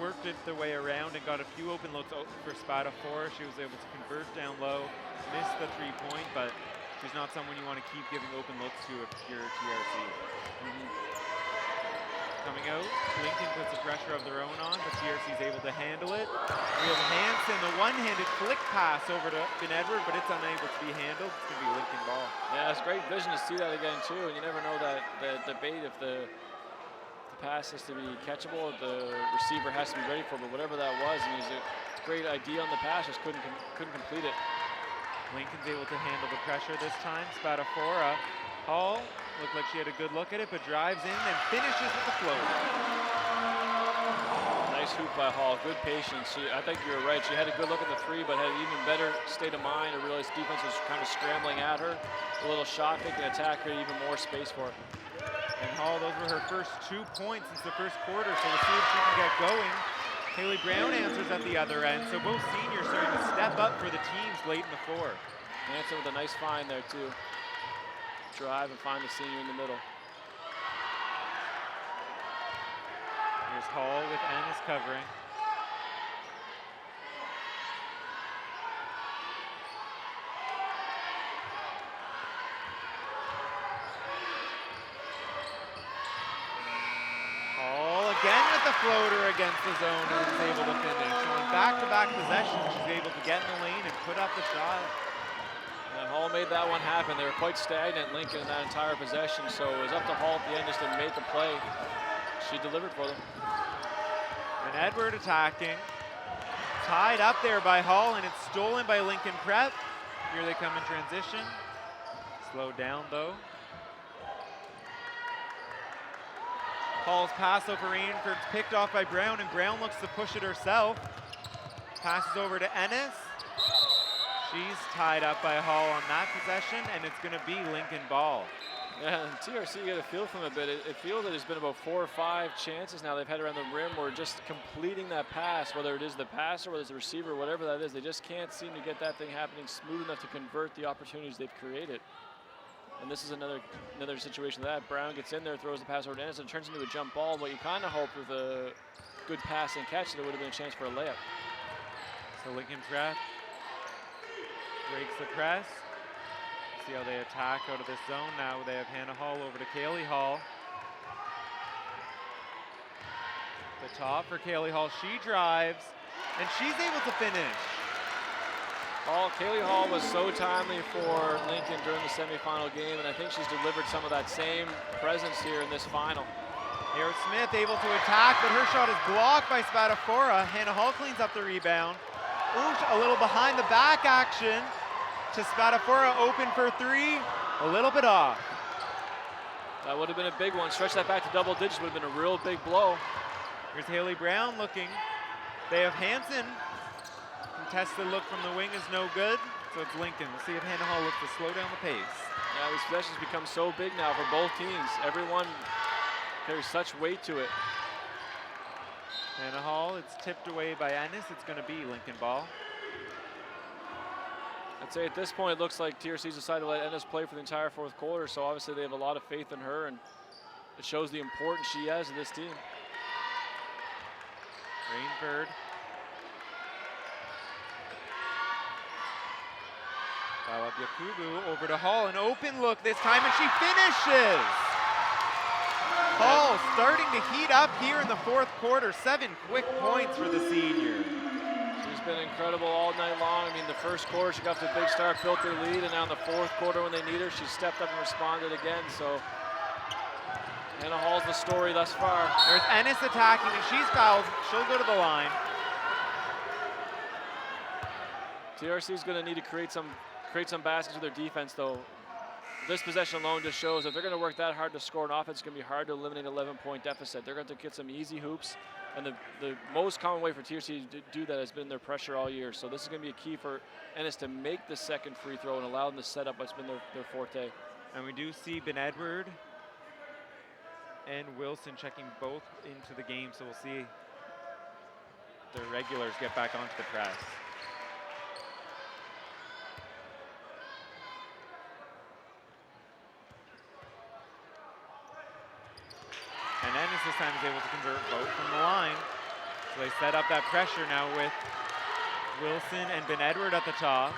worked it the way around and got a few open looks for Spadafora. She was able to convert down low, missed the 3-point, but she's not someone you want to keep giving open looks to if you're TRC. Coming out, Lincoln puts the pressure of their own on, but TRC is able to handle it. We have Hanson, the one-handed flick pass over to Ben Edward, but it's unable to be handled. It's going to be Lincoln ball. Yeah, it's great vision to see that again too, and you never know that the debate if the pass has to be catchable, the receiver has to be ready for it, but whatever that was, and it was a great idea on the pass, just couldn't complete it. Lincoln's able to handle the pressure this time. Spadafora. Hall looked like she had a good look at it, but drives in and finishes with the floater. Nice hoop by Hall, good patience. I think you're right, she had a good look at the 3, but had an even better state of mind to realize defense was kind of scrambling at her. A little shot fake and attack created even more space for her. And Hall, those were her first 2 points since the first quarter, so we'll see if she can get going. Hailey Brown answers at the other end, so both seniors starting to step up for the teams late in the 4. Hanson with a nice find there too. Drive and find the senior in the middle. Here's Hall with Ennis covering. Again with the floater against the zone and is able to finish. On back-to-back possessions, she's able to get in the lane and put up the shot. And Hall made that one happen. They were quite stagnant, Lincoln, in that entire possession, so it was up to Hall at the end just to make a play. She delivered for them. And Edward attacking. Tied up there by Hall, and it's stolen by Lincoln Prep. Here they come in transition. Slowed down, though. Hall's pass over Rainford's picked off by Brown, and Brown looks to push it herself. Passes over to Ennis. She's tied up by Hall on that possession, and it's going to be Lincoln ball. Yeah, and TRC, you get a feel from it a bit. It feels that there's been about 4 or 5 chances now they've had around the rim where just completing that pass, whether it is the passer, whether it's the receiver, whatever that is, they just can't seem to get that thing happening smooth enough to convert the opportunities they've created. And this is another situation of that. Brown gets in there, throws the pass over to Ennis, and turns into a jump ball. What you kind of hope with a good pass and catch, there would have been a chance for a layup. So Lincoln Prep breaks the press. See how they attack out of this zone. Now they have Hannah Hall over to Kaylee Hall. The top for Kaylee Hall. She drives, and she's able to finish. Kaylee Hall was so timely for Lincoln during the semifinal game, and I think she's delivered some of that same presence here in this final. Arab-Smith able to attack, but her shot is blocked by Spadafora. Hannah Hall cleans up the rebound. Ooh, a little behind the back action to Spadafora, open for 3, a little bit off. That would have been a big one. Stretch that back to double digits would have been a real big blow. Here's Hailey Brown looking. They have Hanson. Contested look from the wing is no good, so it's Lincoln. We'll see if Hannah Hall looks to slow down the pace. Yeah, these possessions become so big now for both teams. Everyone carries such weight to it. Hannah Hall, it's tipped away by Ennis. It's going to be Lincoln ball. I'd say at this point, it looks like TRC's decided to let Ennis play for the entire 4th quarter, so obviously they have a lot of faith in her, and it shows the importance she has to this team. Rainford. Foul up Yakubu over to Hall. An open look this time, and she finishes! Hall starting to heat up here in the 4th quarter. 7 quick points for the senior. She's been incredible all night long. I mean, the first quarter, she got to a big start, built their lead, and now in the 4th quarter when they need her, she stepped up and responded again. So Hannah Hall's the story thus far. There's Ennis attacking, and she's fouled. She'll go to the line. TRC's going to need to create some baskets with their defense, though. This possession alone just shows if they're going to work that hard to score an offense, it's going to be hard to eliminate an 11-point deficit. They're going to get some easy hoops, and the most common way for TRC to do that has been their pressure all year. So this is going to be a key for Ennis to make the second free throw and allow them to set up what's been their forte. And we do see Ben Edward and Wilson checking both into the game, so we'll see the regulars get back onto the press. And Ennis this time is able to convert both from the line. So they set up that pressure now with Wilson and Ben Edward at the top.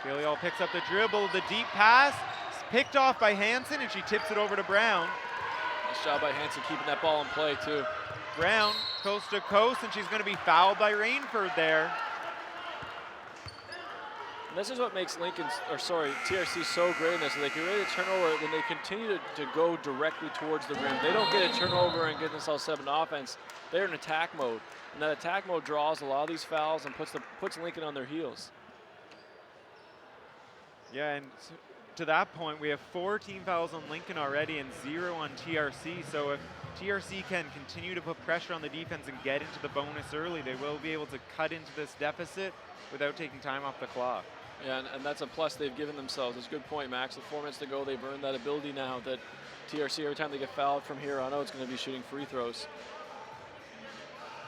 Kayeye picks up the dribble, the deep pass, picked off by Hanson, and she tips it over to Brown. Nice job by Hanson keeping that ball in play too. Brown, coast to coast, and she's going to be fouled by Rainford there. And this is what makes TRC so great in this. They can really turn over, then they continue to go directly towards the rim. They don't get a turnover and get themselves set up in offense. They're in attack mode. And that attack mode draws a lot of these fouls and puts Lincoln on their heels. Yeah, and to that point, we have 4 team fouls on Lincoln already and 0 on TRC. So if TRC can continue to put pressure on the defense and get into the bonus early, they will be able to cut into this deficit without taking time off the clock. Yeah, and that's a plus they've given themselves. It's a good point, Max. With 4 minutes to go, they've earned that ability now that TRC, every time they get fouled from here on out, it's going to be shooting free throws.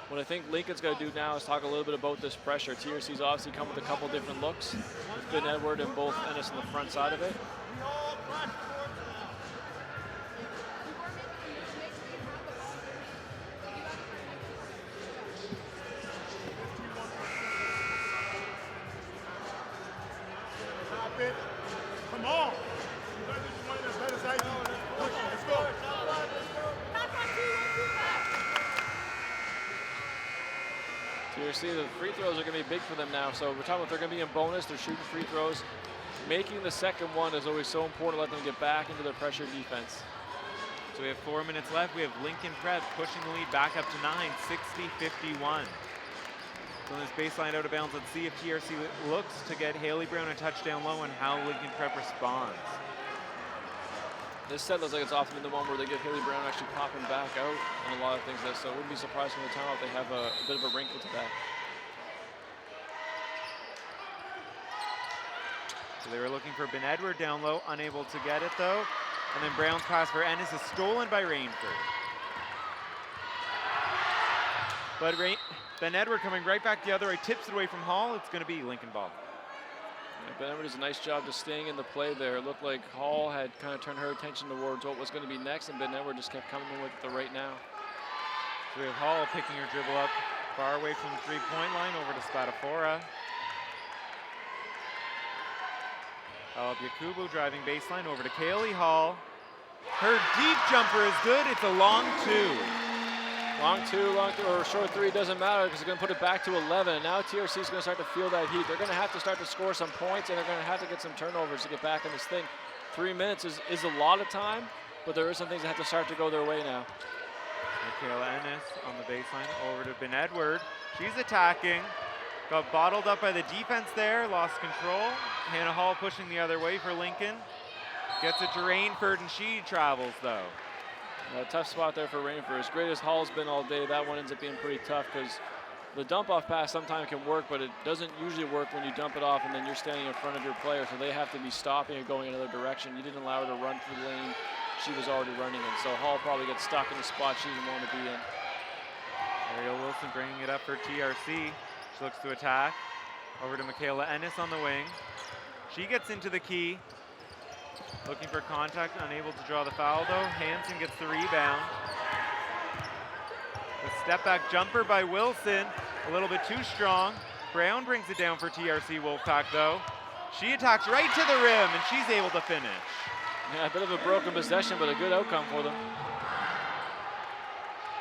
What I think Lincoln's got to do now is talk a little bit about this pressure. TRC's obviously come with a couple different looks with Ben Edward and both Ennis on the front side of it. Come on. You guys just wanted as bad as I do. Let's go. TRC, the free throws are going to be big for them now. So we're talking about they're going to be in bonus. They're shooting free throws. Making the second one is always so important to let them get back into their pressure defense. So we have 4 minutes left. We have Lincoln Prep pushing the lead back up to 9, 60-51. So on this baseline out of bounds, let's see if TRC looks to get Hailey Brown a touchdown low and how Lincoln Prep responds. This set looks like it's often the one where they get Hailey Brown actually popping back out on a lot of things. So it wouldn't be surprising from the timeout they have a bit of a wrinkle to that. So they were looking for Ben Edward down low, unable to get it though. And then Brown's pass for Ennis is stolen by Rainford. But Ben Edward coming right back the other way, tips it away from Hall. It's going to be Lincoln ball. Yeah, Ben Edward does a nice job just staying in the play there. It looked like Hall had kind of turned her attention towards what was going to be next, and Ben Edward just kept coming in with it right now. So we have Hall picking her dribble up far away from the three-point line over to Spadafora. Yakubu driving baseline over to Kaylee Hall. Her deep jumper is good. It's a long two. Long two, or short three, doesn't matter because they're going to put it back to 11. And now TRC is going to start to feel that heat. They're going to have to start to score some points, and they're going to have to get some turnovers to get back in this thing. 3 minutes is a lot of time, but there are some things that have to start to go their way now. Michaela Ennis on the baseline over to Ben Edward. She's attacking. Got bottled up by the defense there, lost control. Hannah Hall pushing the other way for Lincoln. Gets it to Rainford, and she travels though. A tough spot there for Rainford. As great as Hall's been all day, that one ends up being pretty tough because the dump-off pass sometimes can work, but it doesn't usually work when you dump it off and then you're standing in front of your player, so they have to be stopping or going another direction. You didn't allow her to run through the lane she was already running in, so Hall probably gets stuck in the spot she didn't want to be in. Ariel Wilson bringing it up for TRC. She looks to attack. Over to Michaela Ennis on the wing. She gets into the key. Looking for contact, unable to draw the foul though. Hanson gets the rebound. The step back jumper by Wilson, a little bit too strong. Brown brings it down for TRC Wolfpack though. She attacks right to the rim and she's able to finish. Yeah, a bit of a broken possession, but a good outcome for them.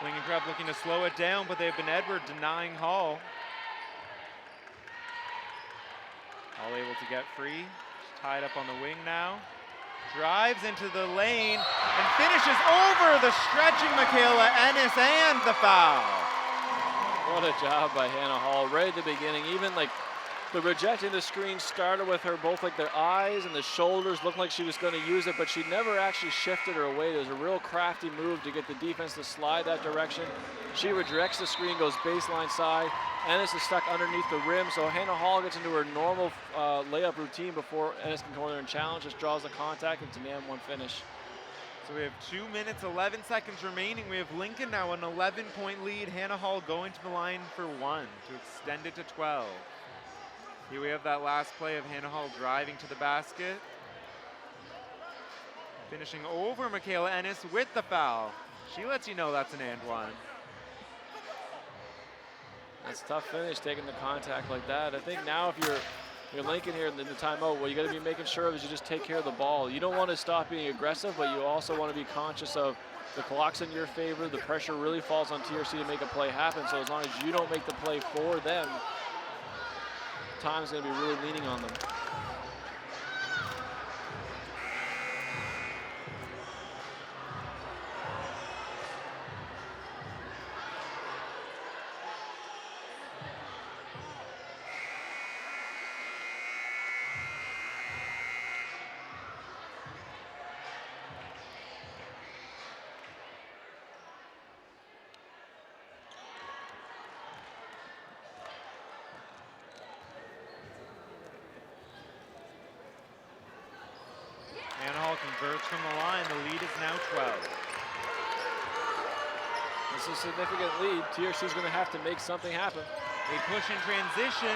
Lincoln Prep looking to slow it down, but they've been Edward denying Hall. Hall able to get free. She's tied up on the wing now. Drives into the lane and finishes over the stretching Michaela Ennis and the foul. What a job by Hannah Hall right at the beginning. Even like the rejecting the screen started with her, both like their eyes and the shoulders looked like she was going to use it, but she never actually shifted her away. There's a real crafty move to get the defense to slide that direction. She rejects the screen, goes baseline side. Ennis is stuck underneath the rim, so Hannah Hall gets into her normal layup routine before Ennis can go in there and challenge, just draws the contact, and it's an and one finish. So we have 2 minutes, 11 seconds remaining. We have Lincoln now an 11-point lead. Hannah Hall going to the line for 1 to extend it to 12. Here we have that last play of Hannah Hall driving to the basket. Finishing over Michaela Ennis with the foul. She lets you know that's an and one. That's a tough finish, taking the contact like that. I think now if you're Lincoln here in the timeout, what you got to be making sure of is you just take care of the ball. You don't want to stop being aggressive, but you also want to be conscious of the clock's in your favor. The pressure really falls on TRC to make a play happen. So as long as you don't make the play for them, time's going to be really leaning on them. Converts from the line. The lead is now 12. This is a significant lead. TRC is going to have to make something happen. They push in transition,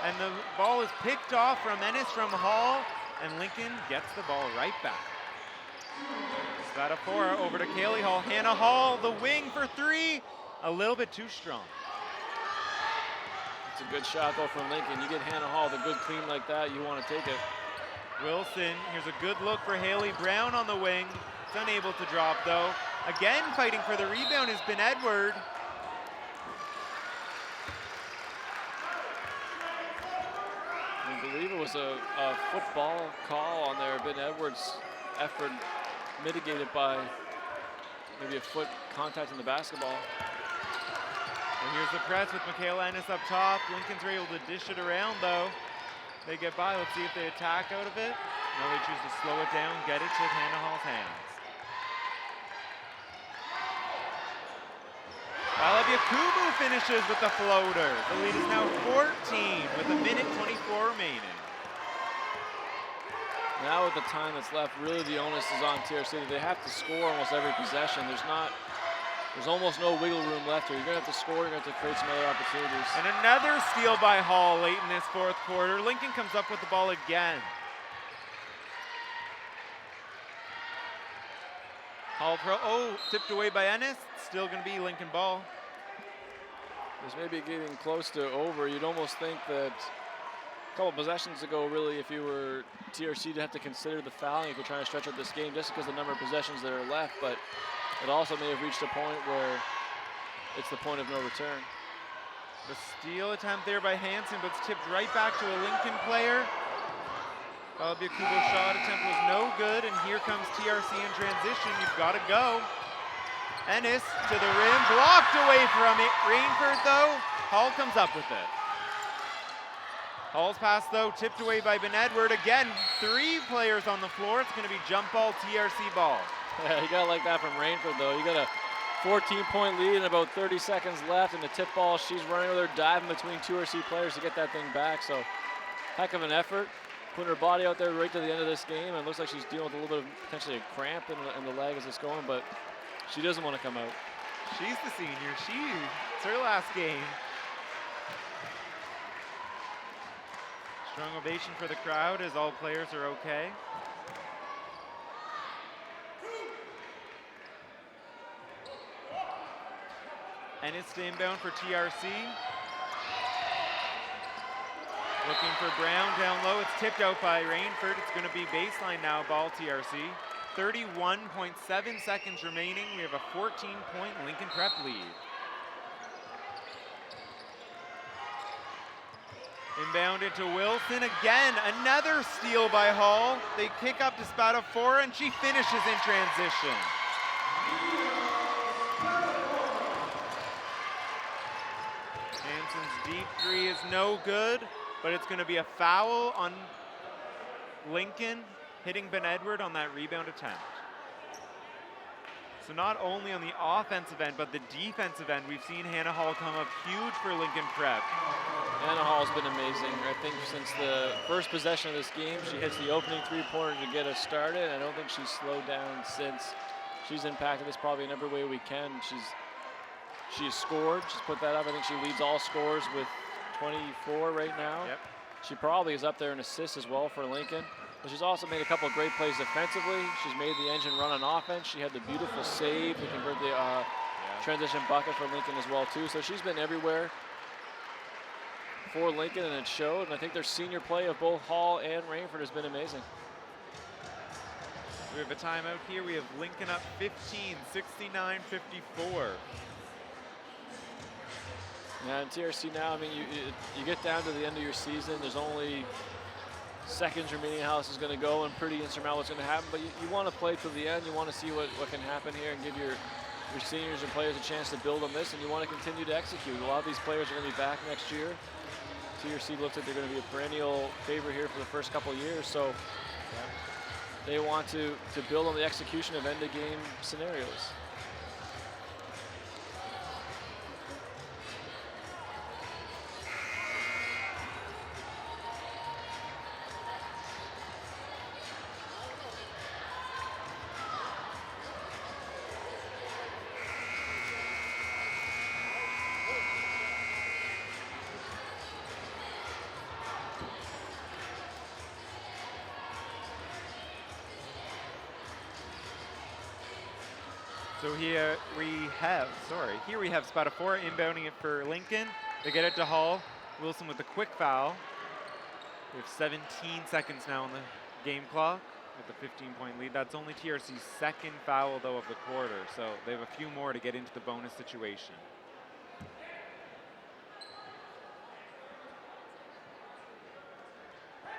and the ball is picked off from Ennis from Hall, and Lincoln gets the ball right back. Spadafora over to Kaylee Hall. Hannah Hall, the wing for three. A little bit too strong. It's a good shot, though, from Lincoln. You get Hannah Hall, the good clean like that, you want to take it. Wilson, here's a good look for Hailey Brown on the wing. It's unable to drop, though. Again, fighting for the rebound has been Edward. I believe it was a football call on there. Ben Edwards' effort mitigated by maybe a foot contact in the basketball. And here's the press with Michaela Ennis up top. Lincoln's are able to dish it around, though. They get by. Let's see if they attack out of it. No, they choose to slow it down, get it to Hannah Hall's hands. Aaliyah Kubu finishes with the floater. The lead is now 14 with a minute 24 remaining. Now with the time that's left, really the onus is on TRC. They have to score almost every possession. There's almost no wiggle room left here. You're going to have to score, you're going to have to create some other opportunities. And another steal by Hall late in this fourth quarter. Lincoln comes up with the ball again. Hall tipped away by Ennis. Still going to be Lincoln ball. This may be getting close to over. You'd almost think that a couple possessions ago, really, if you were TRC, to have to consider the fouling if you're trying to stretch out this game, just because of the number of possessions that are left. But it also may have reached a point where it's the point of no return. The steal attempt there by Hanson, but it's tipped right back to a Lincoln player. Aaliyah Kubo's shot attempt was no good, and here comes TRC in transition. You've got to go. Ennis to the rim, blocked away from it. Rainford, though, Hall comes up with it. Hall's pass, though, tipped away by Ben Edward. Again, three players on the floor. It's going to be jump ball, TRC ball. Yeah, you got to like that from Rainford, though. You got a 14-point lead and about 30 seconds left, and the tip ball, she's running over there, diving between TRC players to get that thing back. So, heck of an effort, putting her body out there right to the end of this game, and it looks like she's dealing with a little bit of potentially a cramp in the leg as it's going, but she doesn't want to come out. She's the senior. It's her last game. Strong ovation for the crowd as all players are okay. And it's inbound for TRC. Looking for Brown down low. It's tipped out by Rainford. It's going to be baseline now, ball TRC. 31.7 seconds remaining. We have a 14-point Lincoln Prep lead. Inbounded to Wilson again. Another steal by Hall. They kick up to Spadafora, and she finishes in transition. Hanson's deep three is no good, but it's going to be a foul on Lincoln, hitting Ben Edward on that rebound attempt. So not only on the offensive end, but the defensive end, we've seen Hannah Hall come up huge for Lincoln Prep. Hannah Hall's been amazing. I think since the first possession of this game, she hits the opening three-pointer to get us started. I don't think she's slowed down since. She's impacted us probably in every way we can. She's scored. She's put that up. I think she leads all scorers with 24 right now. Yep. She probably is up there in assists as well for Lincoln. But she's also made a couple of great plays defensively. She's made the engine run on offense. She had the beautiful save to convert the transition bucket for Lincoln as well too. So she's been everywhere for Lincoln, and it showed. And I think their senior play of both Hall and Rainford has been amazing. We have a timeout here. We have Lincoln up 15, 69-54. Yeah, and TRC now, I mean, you get down to the end of your season. There's only seconds remaining how this is going to go, and pretty insurmountable what's going to happen. But you want to play till the end. You want to see what can happen here and give your seniors and players a chance to build on this, and you want to continue to execute. A lot of these players are going to be back next year. TRC looks like they're going to be a perennial favorite here for the first couple of years. So they want to build on the execution of end-of-game scenarios. So here we have Spadafora inbounding it for Lincoln. They get it to Hall. Wilson with a quick foul. We have 17 seconds now on the game clock with a 15-point lead. That's only TRC's second foul, though, of the quarter. So they have a few more to get into the bonus situation.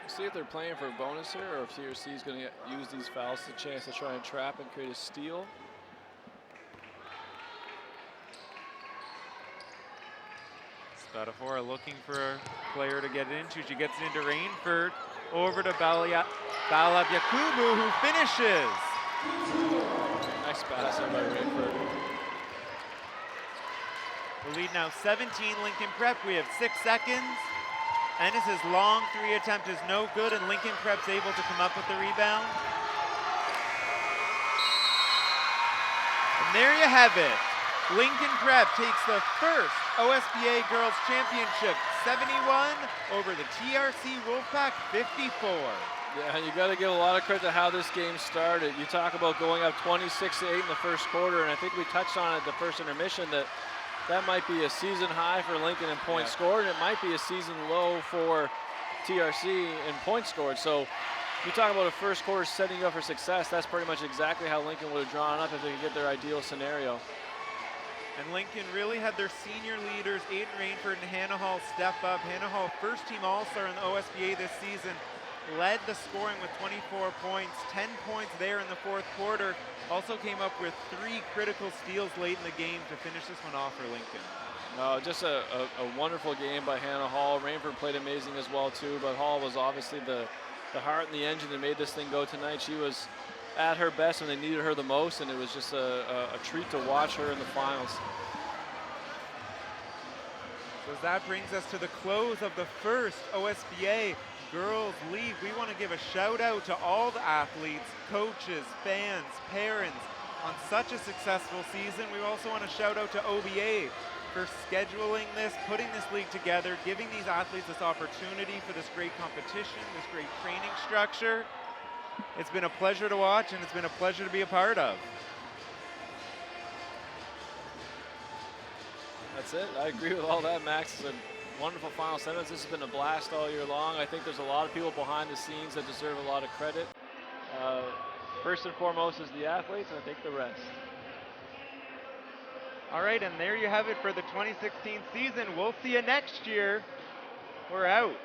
See if they're playing for a bonus here, or if TRC is going to use these fouls as a chance to try and trap and create a steal. Spadafora looking for a player to get it into. She gets it into Rainford. Over to Balabyakubu, who finishes. Nice pass there by Rainford. The lead now 17, Lincoln Prep. We have 6 seconds. Ennis's long three attempt is no good, and Lincoln Prep's able to come up with the rebound. And there you have it. Lincoln Prep takes the first OSBA Girls Championship, 71 over the TRC Wolfpack, 54. Yeah, you got to give a lot of credit to how this game started. You talk about going up 26-8 in the first quarter, and I think we touched on it at the first intermission that might be a season high for Lincoln in points scored, and it might be a season low for TRC in points scored. So you talk about a first quarter setting you up for success. That's pretty much exactly how Lincoln would have drawn up if they could get their ideal scenario. And Lincoln really had their senior leaders, Aiden Rainford and Hannah Hall, step up. Hannah Hall, first team All-Star in the OSBA this season, led the scoring with 24 points, 10 points there in the fourth quarter. Also came up with 3 critical steals late in the game to finish this one off for Lincoln. Just a wonderful game by Hannah Hall. Rainford played amazing as well too, but Hall was obviously the heart and the engine that made this thing go tonight. She was at her best when they needed her the most, and it was just a treat to watch her in the finals. So that brings us to the close of the first OSBA Girls League. We want to give a shout out to all the athletes, coaches, fans, parents on such a successful season. We also want to shout out to OBA for scheduling this, putting this league together, giving these athletes this opportunity for this great competition, this great training structure. It's been a pleasure to watch, and it's been a pleasure to be a part of. That's it. I agree with all that, Max. It's a wonderful final sentence. This has been a blast all year long. I think there's a lot of people behind the scenes that deserve a lot of credit. First and foremost is the athletes, and I think the rest. All right, and there you have it for the 2016 season. We'll see you next year. We're out.